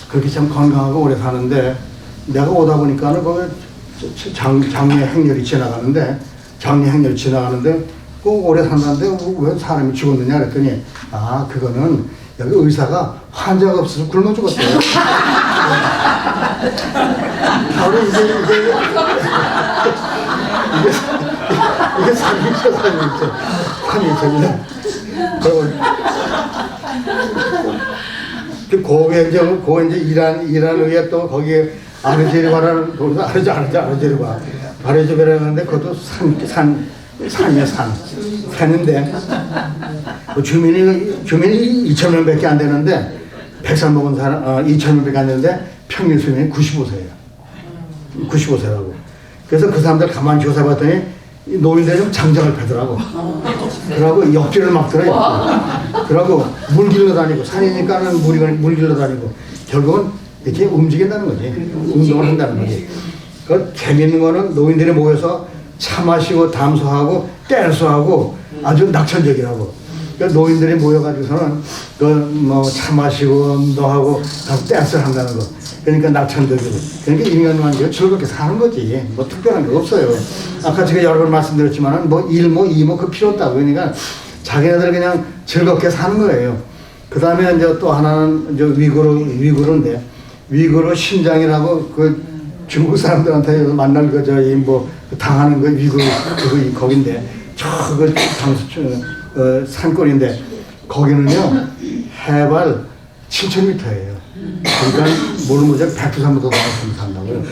Speaker 1: 그렇게 참 건강하고 오래 사는데 내가 오다 보니까는 거기 장례 행렬이 지나가는데 꼭 오래 산다는데 왜 사람이 죽었느냐 그랬더니 그거는 여기 의사가 환자가 없어서 굶어 죽었어요. 바로 이게 3일째입니다. 그리고 이제 이란 의회 또 거기에 아르제리바라는 거기서 아르제리바라는데 그것도 산이에요. 산인데 주민이 2,000명밖에 안 되는데 100살 먹은 사람 2,000명밖에 안 되는데 평균 수명이 95세예요. 95세라고. 그래서 그 사람들 가만히 조사해봤더니 노인들이 좀 장작을 패더라고. 그러고 옆질을 막더라고. 그러고 물 길러 다니고 산이니까는 물 길러 다니고 결국은 이렇게 움직인다는 거지. 운동을 한다는 거지. 그 재밌는 거는 노인들이 모여서 차 마시고 담소하고 댄스하고 아주 낙천적이라고. 그러니까 노인들이 모여가지고서는 차 마시고 운동하고 댄스를 한다는 거. 그러니까 낙천적이고. 그러니까 인간관계가 즐겁게 사는 거지. 뭐 특별한 게 없어요. 아까 제가 여러 번 말씀드렸지만은 그 필요 없다고. 그러니까 자기네들 그냥 즐겁게 사는 거예요. 그 다음에 이제 또 하나는 이제 위구르인데, 위구르 신장이라고 그 중국 사람들한테 만날 당하는 거 위구르 거긴데, 저그 산골인데, 거기는요, 해발 7,000m예요. 그러니까 모르모자 100%부터 나가서 산다고요.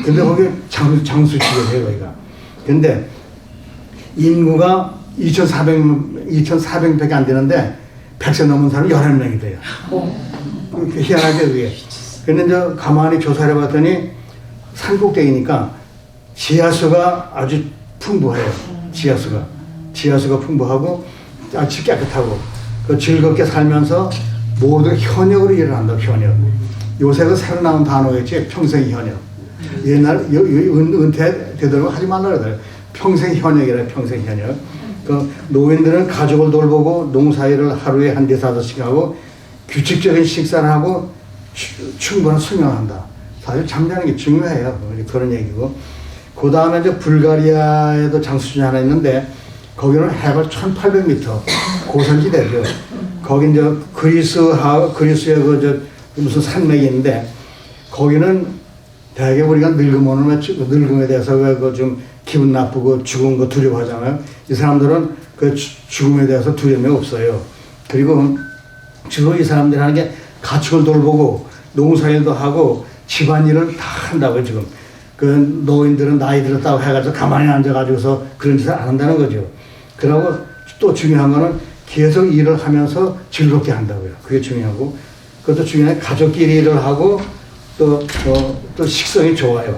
Speaker 1: 근데 거기 장수지역이에요, 거기가. 근데 인구가 2,400밖에 안 되는데 100세 넘은 사람이 11명이 돼요. 희한하게 그게. 근데 이제 가만히 조사를 해봤더니 산꼭대기니까 지하수가 아주 풍부해요. 지하수가 풍부하고 아주 깨끗하고 즐겁게 살면서 모두 현역으로 일을 한다고. 현역. 요새 그 새로 나온 단어겠지. 평생 현역. 옛날 은퇴되더라도 하지 말라 그러더라고요. 평생 현역이라. 평생 현역. 그 노인들은 가족을 돌보고 농사일을 하루에 1~5시간 하고 규칙적인 식사를 하고 충분한 수면을 한다. 사실 잠자는 게 중요해요. 그런 얘기고. 그 다음에 이제 불가리아에도 장수준이 하나 있는데 거기는 해발 1,800m 고산지대죠. 거기 이제 그리스의 무슨 산맥이 있는데 거기는 대개 우리가 늙음에 대해서 좀 기분 나쁘고 죽은 거 두려워하잖아요. 이 사람들은 그 죽음에 대해서 두려움이 없어요. 그리고 주로 이 사람들이 하는 게 가축을 돌보고 농사일도 하고 집안일을 다 한다고요, 지금. 그 노인들은 나이 들었다고 해가지고 가만히 앉아가지고서 그런 짓을 안 한다는 거죠. 그러고 또 중요한 거는 계속 일을 하면서 즐겁게 한다고요. 그게 중요하고. 그것도 중요한 가족끼리 일을 하고 또 식성이 좋아요.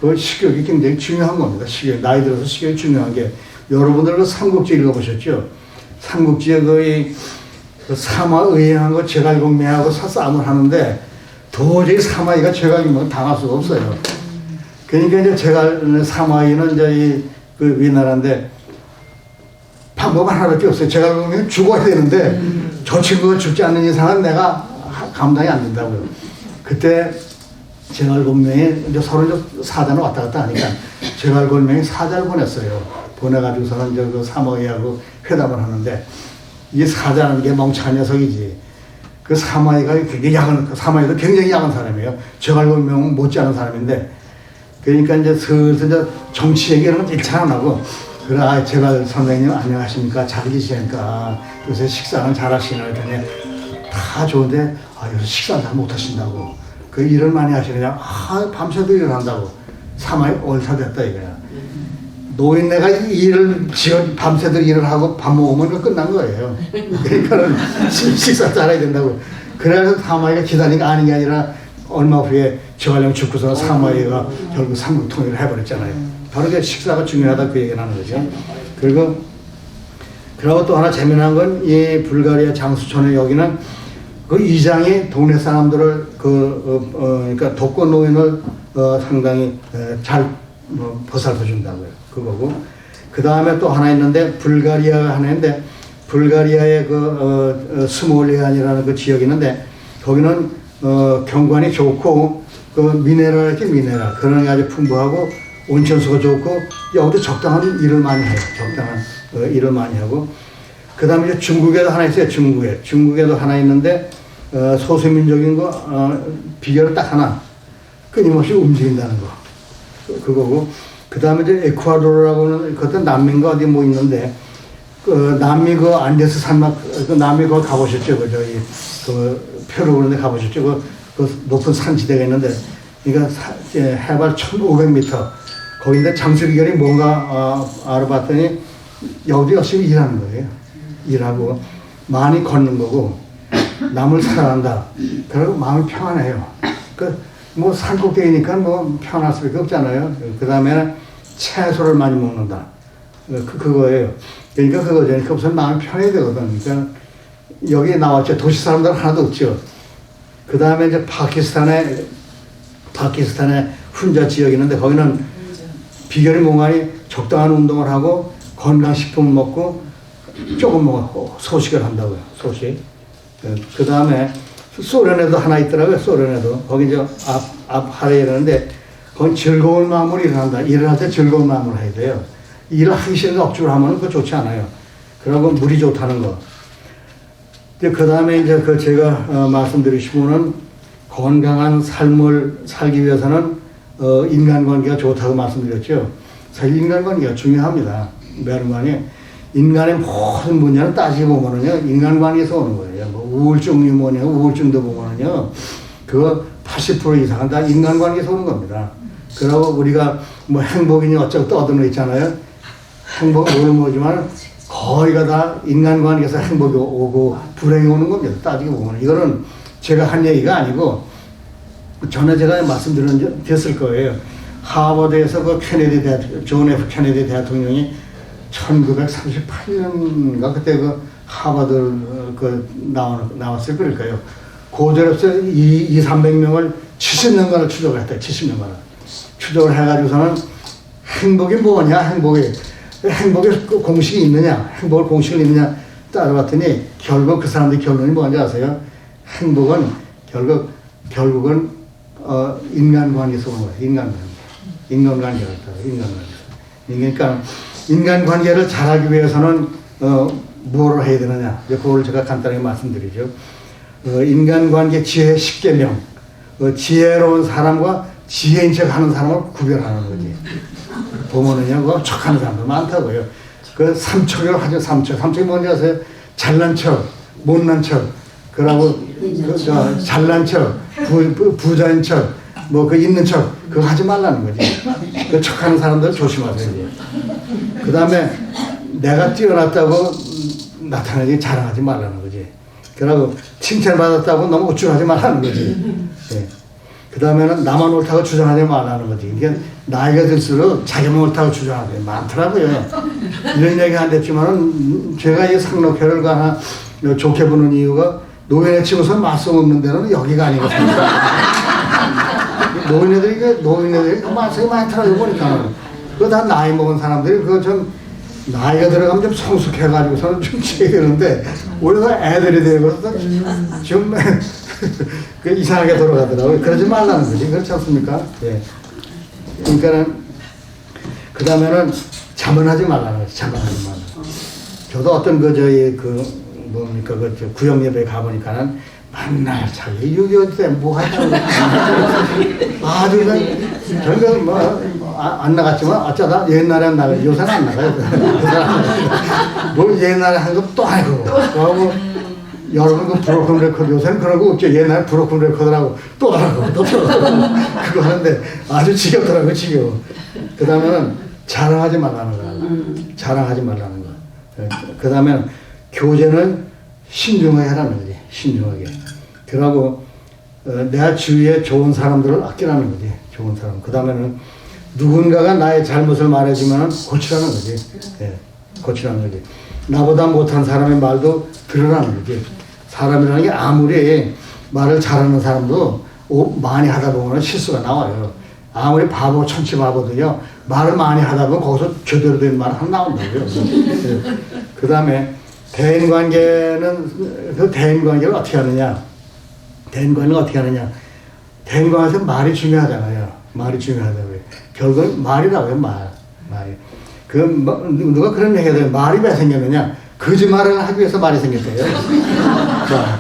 Speaker 1: 그 식욕이 굉장히 중요한 겁니다. 나이 들어서 식욕이 중요한 게. 여러분들 그 삼국지 읽어보셨죠? 삼국지에 거의 사마의행한 거 제갈공명하고 싸움을 하는데 도저히 사마이가 제갈공명을 당할 수가 없어요. 그러니까 이제 사마이는 이제 그 위나라인데 방법 하나밖에 없어요. 제갈공명이 죽어야 되는데 저 친구가 죽지 않는 이상은 내가 감당이 안 된다고요. 그때 제갈공명이 이제 서로 이제 사자는 왔다 갔다 하니까 제갈공명이 사자를 보냈어요. 보내가지고서는 이제 그 사마이하고 회담을 하는데 이 사자는 게 멍청한 녀석이지. 그 사마이가 사마이도 굉장히 야한 사람이에요. 제갈공명은 못지않은 사람인데 그러니까 이제 슬슬 이제 정치 얘기는 일차 안 하고 그래, 제갈 선생님 안녕하십니까? 잘 계시니까 요새 식사는 잘 하시나 했더니 다 좋은데 요새 식사는 잘 못하신다고. 그 일을 많이 하시느냐? 밤새도 일을 한다고. 사마이 얼타됐다 이거야. 노인네가 밤새도 일을 하고 밥 먹으면 끝난 거예요. 그러니까는 식사 잘해야 된다고. 그래서 사마이가 기다리니까 아닌 게 아니라 얼마 후에 제갈령 죽고서 사마이가 결국 삼국 통일을 해버렸잖아요. 바로 그 식사가 중요하다 그 얘기를 하는 거죠. 그리고 또 하나 재미난 건 이 불가리아 장수촌에 여기는 그 이장이 동네 사람들을 그러니까 독거 노인을 상당히 잘 보살펴 준다고요. 그거고. 그 다음에 또 하나 있는데 불가리아가 하나 있는데 불가리아의 스몰리안이라는 그 지역이 있는데 거기는 경관이 좋고 그 미네랄 그런 게 아주 풍부하고 온천수가 좋고 여기도 적당한 일을 많이 해요. 적당한 일을 많이 하고. 그 다음에 이제 중국에도 하나 있어요. 중국에도 하나 있는데 소수민족인 거 비결 딱 하나 끊임없이 움직인다는 거 그거고. 그 다음에 이제 에콰도르라고는 그것도 남미인가 어디 뭐 있는데 그 남미 그 안데스 산맥 그 남미 거 가보셨죠? 그 페루 그런 데 가보셨죠? 그 높은 산지대가 있는데 그러니까 해발 1,500m 거기인데 장수 비결이 뭔가 알아봤더니 여기 열심히 일하는 거예요. 일하고 많이 걷는 거고 남을 사랑한다. 그리고 마음이 평안해요. 뭐 산꼭대기니까 뭐 편할 수밖에 없잖아요. 그 다음에는 채소를 많이 먹는다. 그거예요. 그러니까 그거죠. 그러니까 우선 마음이 편해야 되거든. 그러니까 여기 나왔죠. 도시 사람들 하나도 없죠. 그 다음에 이제 파키스탄에 훈자 지역이 있는데 거기는 비결이 뭔가니 적당한 운동을 하고 건강식품을 먹고 조금 뭐 소식을 한다고요. 소식. 그 다음에 소련에도 하나 있더라고요. 소련에도. 거기 이제 앞 하래 이러는데 거기 즐거운 마음으로 일어난다. 일을 할 때 즐거운 마음으로 해야 돼요. 일을 하기 싫은데 억지로 하면 그거 좋지 않아요. 그러고 물이 좋다는 거. 그 다음에 이제 그 제가 말씀드리시고는 건강한 삶을 살기 위해서는 인간관계가 좋다고 말씀드렸죠. 사실 인간관계가 중요합니다. 매너관계. 인간의 모든 문제는 따지고 보면은요, 인간관계에서 오는 거예요. 뭐 우울증이 뭐냐, 우울증도 보면은요, 그거 80% 이상은 다 인간관계에서 오는 겁니다. 그러고 우리가 뭐 행복이니 어쩌고 떠드는 있잖아요. 행복은 오는 거지만 거의가 다 인간관계에서 행복이 오고 불행이 오는 겁니다. 따지고 보면. 이거는 제가 한 얘기가 아니고 전에 제가 말씀드렸을 거예요. 하버드에서 그 존 F 케네디 대통령이 1938년인가 그때 그 하버드 나왔을 거니까요. 고졸업생 300명을 70년간을 추적을 했다. 70년간을. 추적을 해가지고서는 행복이 뭐냐, 행복의 공식이 있느냐, 행복을 공식을 있느냐 따라봤더니 결국 그 사람들의 결론이 뭔지 아세요? 행복은 결국은 인간관계에서 오는 거예요. 인간관계가 있다. 그러니까 인간관계를 잘하기 위해서는 뭐를 해야 되느냐? 그걸 제가 간단하게 말씀드리죠. 인간관계 지혜 10계명. 지혜로운 사람과 지혜인 척 하는 사람을 구별하는 거지. 보면은요, 그 척하는 사람도 많다고요. 그 삼척이라고 하죠, 삼척. 삼척이 뭔지 아세요? 잘난 척, 못난 척, 그러고 잘난 척, 부자인 척, 뭐 그 있는 척, 그거 하지 말라는 거지. 그 척하는 사람들 조심하세요. 그 다음에 내가 뛰어났다고 나타나지 자랑하지 말라는 거지. 그러고 칭찬받았다고 너무 우쭐하지 말라는 거지. 네. 그 다음에는 나만 옳다고 주장하지 말라는 거지. 이게 나이가 들수록 자기만 옳다고 주장하는 게 많더라고요. 이런 얘기 안 됐지만은 제가 이 상록회를 하나 좋게 보는 이유가 노인에 치고서 말씀 없는 데는 여기가 아니거든요. 노인네들이 말씀이 많더라고요, 보니까. 그거 다 나이 먹은 사람들이 그거 좀 나이가 들어가면 좀 성숙해가지고서는 좀 지혜되는데 오히려 애들이 되고 좀 그 이상하게 돌아가더라고요. 그러지 말라는 거지. 그렇지 않습니까? 예. 그러니까는 그 다음에는 자만하지 말라는 거지. 자만하지 말라. 저도 어떤 뭡니까 구역 예배에 가보니까는 맨날 자기 6.25 때 뭐 하냐고 아주 그냥 저는 안 나갔지만 어쩌다 옛날에 나가요. 요새는 안 나가요. 뭐 옛날에 한 거 또 하고 여러분 그 브로큰 레코드 요새는 그런 거 없죠. 옛날에 브로큰 레코드라고 또 하고 또 그거 하는데 아주 지겹더라고요. 지겨워. 그 다음에는 자랑하지 말라는 거야. 자랑하지 말라는 거. 그 다음에는 교제는 신중하게 하라는 거지. 신중하게. 그러고 내 주위에 좋은 사람들을 아끼라는 거지. 좋은 사람. 그 다음에는 누군가가 나의 잘못을 말해주면 고치라는 거지. 예, 고치라는 거지. 나보다 못한 사람의 말도 들으라는 거지. 사람이라는 게 아무리 말을 잘하는 사람도 많이 하다 보면 실수가 나와요. 아무리 바보, 천치 바보도요, 말을 많이 하다 보면 거기서 제대로 된 말 하나 나온다고요. 그 다음에 대인관계를 어떻게 하느냐. 대인관계를 어떻게 하느냐. 대인관계에서 말이 중요하잖아요. 말이 중요하다고요. 결국은 말이라고요, 말이. 누가 그런 얘기가 돼요. 말이 왜 생겼느냐. 거짓말을 하기 위해서 말이 생겼대요. 자,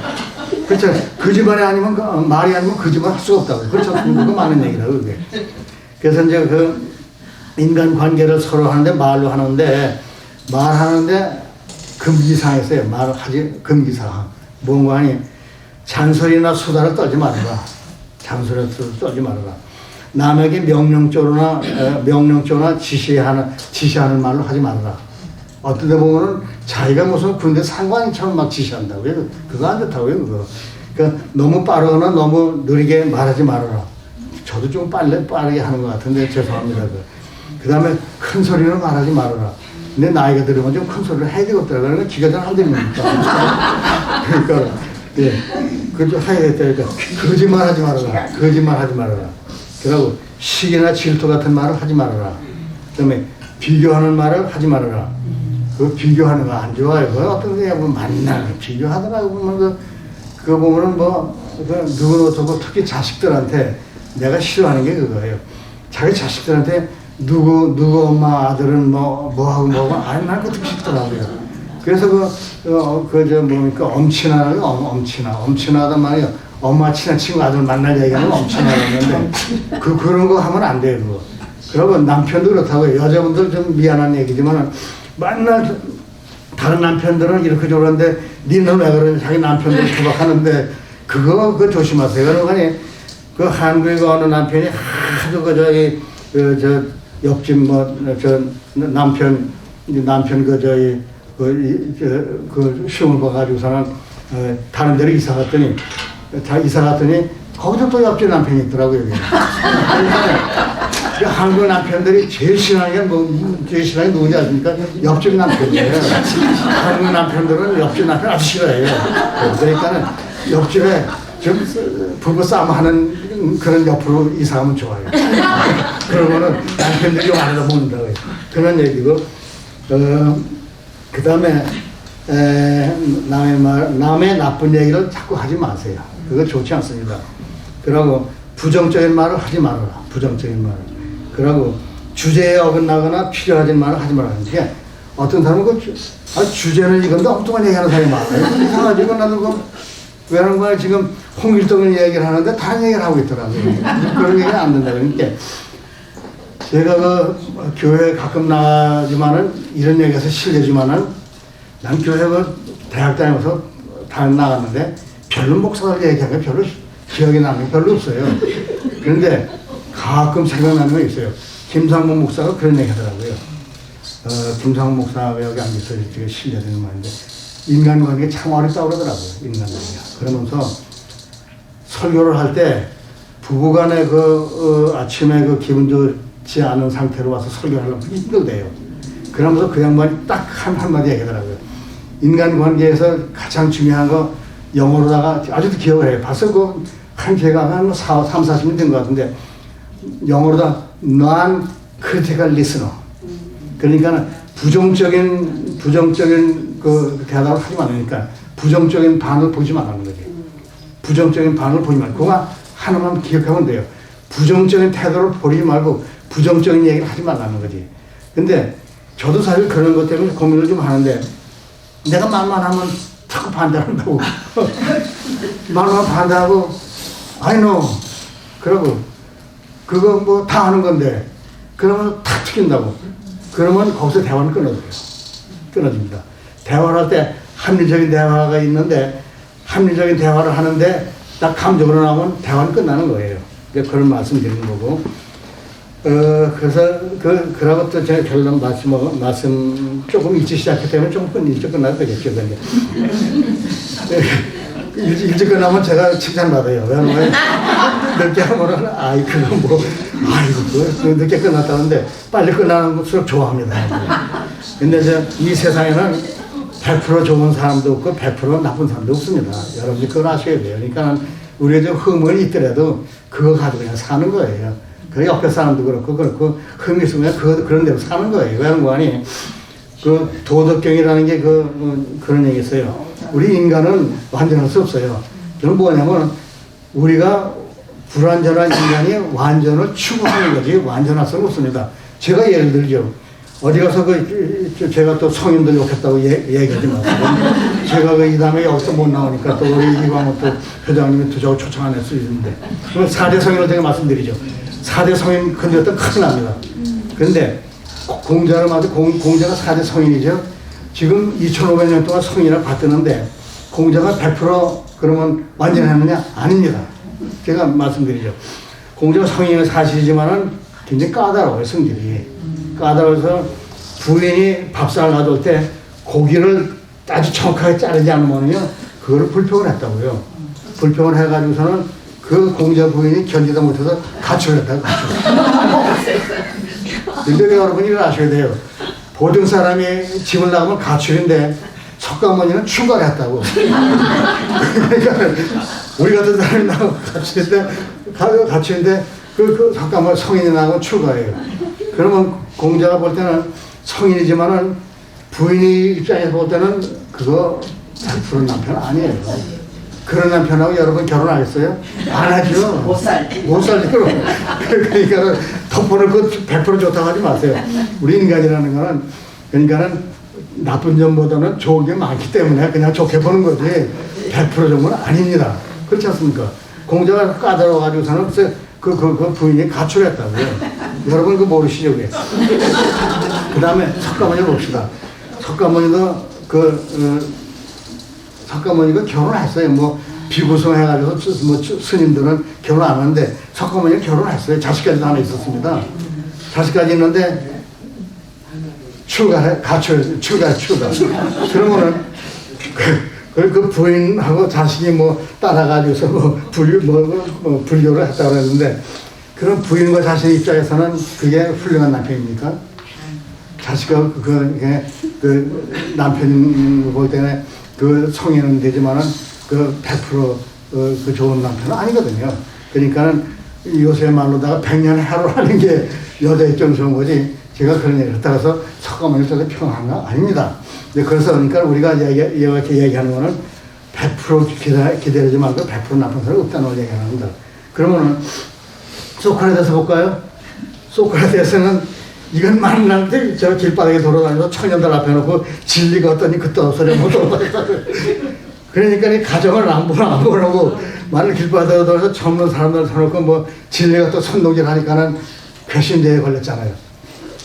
Speaker 1: 그렇죠. 거짓말이 아니면, 말이 아니면 거짓말 할 수가 없다고. 그렇죠. 그거 많은 얘기라고, 그게. 그래서 이제 인간 관계를 서로 하는데 말로 하는데, 말하는데 금기사항이 있어요. 말을 하지, 금기사항. 뭔가 하니, 잔소리나 수다를 떨지 말아라. 잔소리나 수다를 떨지 말아라. 남에게 명령조나 지시하는 말로 하지 말아라. 어떤 데 보면은 자기가 무슨 군대 상관인처럼 막 지시한다고요. 그거 안 좋다고요, 그거. 그러니까 너무 빠르거나 너무 느리게 말하지 말아라. 저도 좀 빠르게 하는 것 같은데 죄송합니다. 그 다음에 큰 소리는 말하지 말아라. 근데 나이가 들으면 좀 큰 소리를 해야 되겠더라고요. 그러니까 귀가 잘 안 들리니까. 그러니까, 예. 그거 좀 해야 되겠다. 거짓말 하지 말아라. 거짓말 하지 말아라. 그리고 시기나 질투 같은 말을 하지 말아라. 그 다음에 비교하는 말을 하지 말아라. 그 비교하는 거 안 좋아요. 그 어떤 게 뭐 만나 비교하더라고 보면 그거 보면은 누구는 어떻고 특히 자식들한테 내가 싫어하는 게 그거예요. 자기 자식들한테 누구 엄마 아들은 뭐하고 아니 난 그거 듣기 싫더라고요. 그래서 뭡니까 엄친아단 말이에요. 엄마 친한 친구 아들 만날 얘기하는 엄친아라는데 그런 거 하면 안 돼요. 그거. 그러고 남편도 그렇다고요. 여자분들 좀 미안한 얘기지만 맨날 다른 남편들은 이렇게 저러는데 니는 왜 그러냐 자기 남편들 구박하는데 그거 조심하세요. 그러니 그 한국에 어느 남편이 하도 옆집 남편 시험을 봐가지고서는 다른 데로 이사 갔더니 거기서 또 옆집 남편이 있더라고요. 그러니까 한국 남편들이 제일 싫어하는 게 제일 싫어하는 게 누구지 아십니까? 옆집 남편이에요. 한국 남편들은 옆집 남편 아주 싫어해요. 그러니까는 옆집에 좀 부부싸움 하는 그런 옆으로 이사하면 좋아요. 그러면은 남편들이 좀 안에다 먹는다고요. 그런 얘기고, 그 다음에, 남의 나쁜 얘기를 자꾸 하지 마세요. 그거 좋지 않습니다. 그러고 부정적인 말을 하지 말아라. 부정적인 말을. 그러고 주제에 어긋나거나 필요하진 말을 하지 말라는 게 어떤 사람은 주제는 이건데 엉뚱한 얘기하는 사람이 많아요. 이상하지. 나도 왜 하는 거야? 지금 홍길동을 얘기를 하는데 다른 얘기를 하고 있더라고요. 그런 얘기는 안 된다. 그러니까 제가 교회 가끔 나가지만은 이런 얘기해서 실례지만은 난 교회 대학 다니면서 다 나갔는데 별로 목사들 얘기하는 게 별로 기억에 남는 게 별로 없어요. 그런데 가끔 생각나는 거 있어요. 김상문 목사가 그런 얘기 하더라고요. 김상문 목사가 여기 앉아서 되게 실례되는 말인데 인간관계 참 어렵다고 그러더라고요. 인간관계가. 그러면서 설교를 할 때 부부간에 아침에 기분 좋지 않은 상태로 와서 설교를 하려면 힘들대요. 그러면서 그 양반이 딱 한마디 얘기하더라고요. 인간관계에서 가장 중요한 거 영어로다가 아직도 기억을 해요. 벌써 한 제가 한 30-40년 된 것 같은데 영어로다 non-critical listener. 그러니까 부정적인 대답을 하지 말으니까 부정적인 반응을 보지 말라는 거지. 부정적인 반응을 보지 말고 그거 하나만 기억하면 돼요. 부정적인 태도를 보이지 말고 부정적인 얘기를 하지 말라는 거지. 근데 저도 사실 그런 것 때문에 고민을 좀 하는데 내가 말만 하면 자꾸 반대한다고. 말만 반대하고 I know. 그러고 그거 다 하는 건데 그러면 탁 튀긴다고. 그러면 거기서 대화는 끊어집니다. 대화를 할 때 합리적인 대화가 있는데 합리적인 대화를 하는데 딱 감정으로 나오면 대화는 끝나는 거예요. 그런 말씀 드리는 거고. 그래서 그러고 또 제가 결론 말씀 조금 일찍 시작했기 때문에 조금 일찍 끝나도 되겠죠. 근데 일찍 끝나면 제가 칭찬받아요. 왜냐면 늦게 하면은 늦게 끝났다는데 빨리 끝나는 것을 좋아합니다. 근데 이 세상에는 100% 좋은 사람도 없고 100% 나쁜 사람도 없습니다. 여러분이 그걸 아셔야 돼요. 그러니까 우리가 좀 흠은 있더라도 그거 가지고 그냥 사는 거예요. 그 옆에 사람도 그렇고 흠이 있으면 그런 대로 사는 거예요. 왜 하는 거 아니? 도덕경이라는 게 그런 얘기 있어요. 우리 인간은 완전할 수 없어요. 그건 뭐냐면 우리가 불완전한 인간이 완전을 추구하는 거지 완전할 수는 없습니다. 제가 예를 들죠. 어디 가서 제가 또 성인들 욕했다고 얘기하지 마세요. 제가 이 다음에 여기서 못 나오니까 또 우리 이광호 또 회장님이 또 저거 초청 안 할 수 있는데. 4대 성인을 제가 말씀드리죠. 4대 성인 건드렸던 큰일 납니다. 그런데 공자를 맞아 공자가 4대 성인이죠. 지금 2500년 동안 성인이라 받드는데 공자가 100% 그러면 완전했느냐? 아닙니다. 제가 말씀드리죠. 공자가 성인은 사실이지만은 굉장히 까다로워요, 성질이. 까다로워서 부인이 밥상을 가져올 때 고기를 아주 정확하게 자르지 않으면요, 그거를 불평을 했다고요. 불평을 해가지고서는 그 공자 부인이 견디다 못해서 가출을 했다고. 근데 여러분이 이걸 아셔야 돼요. 보통 사람이 집을 나가면 가출인데 석가모니는 출가를 했다고. 그러니까 우리 같은 사람이 나가면 가출인데 그 석가모니 성인이 나가면 출가해요. 그러면 공자가 볼 때는 성인이지만은 부인이 입장에서 볼 때는 그거 100% 남편 아니에요. 그런 남편하고 여러분 결혼하겠어요? 안 하죠.
Speaker 2: 못 살.
Speaker 1: 못 살죠. 그러니까 덮어놓고 100% 좋다고 하지 마세요. 우리 인간이라는 거는 그러니까는 나쁜 점보다는 좋은 게 많기 때문에 그냥 좋게 보는 거지 100% 정도는 아닙니다. 그렇지 않습니까? 공자가 까다로워가지고서는 그 부인이 가출했다고요. 여러분 그거 모르시죠? 그 다음에 석가모니 봅시다. 석가모니도 석가모니가 결혼했어요. 뭐 비구성 해가지고 뭐 스님들은 결혼 안 하는데 석가모니가 결혼했어요. 자식까지도 하나 있었습니다. 자식까지 있는데 출가. 그러면은 그 부인하고 자식이 뭐 따라가지고서 뭐 불교를 했다고 그랬는데 그런 부인과 자식 입장에서는 그게 훌륭한 남편입니까? 자식과 그 남편 볼 때는 그 성인은 되지만은 그 100% 그 좋은 남편은 아니거든요. 그러니까는 요새 말로다가 100년 해로 하는 게 여자 입장 좋은 거지. 제가 그런 얘기를 했다고 해서 석가모니 쪽에 평한 거 아닙니다. 그래서 그러니까 우리가 이렇게 얘기하는 거는 100% 기다리지 말고 100% 나쁜 사람이 없다는 걸 얘기하는 겁니다. 그러면은 소크라테스 볼까요? 소크라테스는 이건 만날 저 길바닥에 돌아다니면서 청년들 앞에 놓고 진리가 어떠니 그딴 소리 못 돌아다니고 그러니까 이 가정을 안 보려고 만일 길바닥에 돌아서 젊은 사람들 사놓고 뭐 진리가 또 선동질 하니까는 괘씸죄에 걸렸잖아요.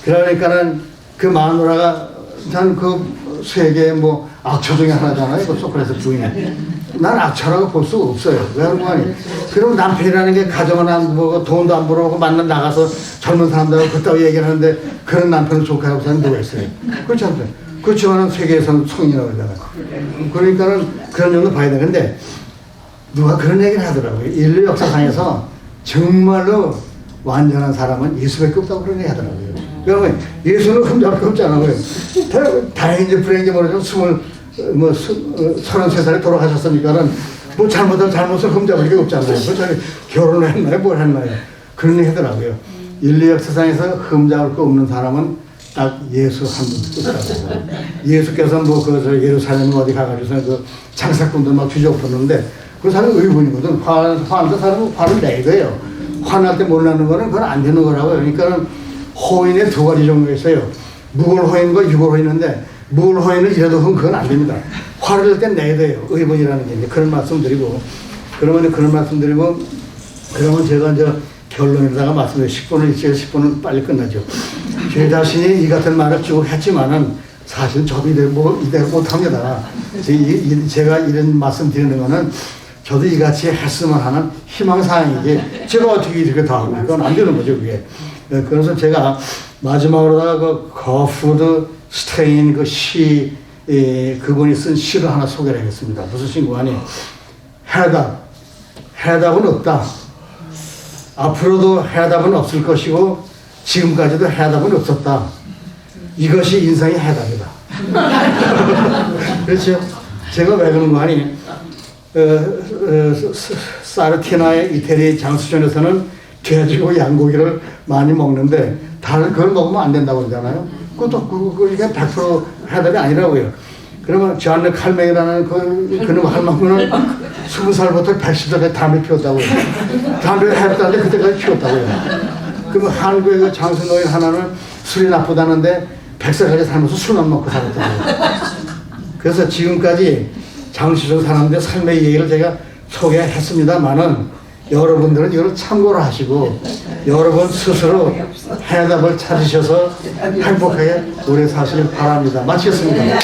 Speaker 1: 그러니까는 그 마누라가 난 그 세계 뭐 악처 중에 하나잖아요. 그 소크라테스 부인이. 난 악처라고 볼 수가 없어요. 왜 그러니? 그럼 남편이라는 게 가정은 안 보고 돈도 안 벌어오고 만나 나가서 젊은 사람들하고 그따위 얘기를 하는데 그런 남편을 좋게 하고 사는 누가 있어요? 그렇지 않아요? 그렇지만은 세계에서는 성이라고 그러잖아요. 그러니까는 그런 정도 봐야 돼. 근데 누가 그런 얘기를 하더라고요. 인류 역사상에서 정말로 완전한 사람은 예수밖에 없다고 그런 얘기 하더라고요. 그러면 예수는 흠잡을 게 없잖아요. 다행인지 불행인지 모르지만 33살에 돌아가셨으니까는 뭐 잘못한 잘못을 흠잡을 게 없잖아요. 그 결혼을 했나요? 뭘 했나요? 그런 얘기 하더라고요. 인류 역사상에서 흠잡을 거 없는 사람은 딱 예수 한 분 있더라고요. 예수께서 예루살렘 어디 가가지고서 그 장사꾼들 막 뒤져엎었는데 그 사람은 의분이거든. 화난 사람은 화를 내고요. 화날 때 몰라는 거는 그건 안 되는 거라고요. 그러니까는 호인에 두 가지 종류가 있어요. 무골호인과 유골호인인데 무골호인은 이래도 그건 안 됩니다. 화를 낼 땐 내야 돼요. 의분이라는 게 이제 그런 말씀드리고 그러면 제가 이제 결론에다가 말씀드려요. 10분은 있어요. 10분은 빨리 끝나죠. 제 자신이 이 같은 말을 쭉 했지만은 사실 저도 이대로 못합니다. 제가 이런 말씀 드리는 거는 저도 이같이 했으면 하는 희망사항이지 제가 어떻게 이렇게 다 하고 그건 안 되는 거죠 그게. 그래서 제가 마지막으로다가 그 거푸드 스테인 그 시 그분이 쓴 시를 하나 소개를 하겠습니다. 무슨 시인가 하니 해답은 없다. 앞으로도 해답은 없을 것이고 지금까지도 해답은 없었다. 이것이 인생의 해답이다. 그렇죠? 제가 왜 그런 거 하니 사르티나의 이태리 장수전에서는 돼지고 양고기를 많이 먹는데 다른 그걸 먹으면 안 된다고 그러잖아요. 그것도 이게 100% 해답이 아니라고요. 그러면 존 칼맥이라는 그놈 할망구는 20살부터 110살까지 담배 피웠다고요. 담배를 해봤다는데 그때까지 피웠다고요. 그러면 한국의 그 장수 노인 하나는 술이 나쁘다는데 100살까지 살면서 술만 먹고 살았다고요. 그래서 지금까지 장수전 사람들의 삶의 얘기를 제가 소개했습니다만은 여러분들은 이걸 참고를 하시고 여러분 스스로 해답을 찾으셔서 행복하게 오래 사시길 바랍니다. 마치겠습니다.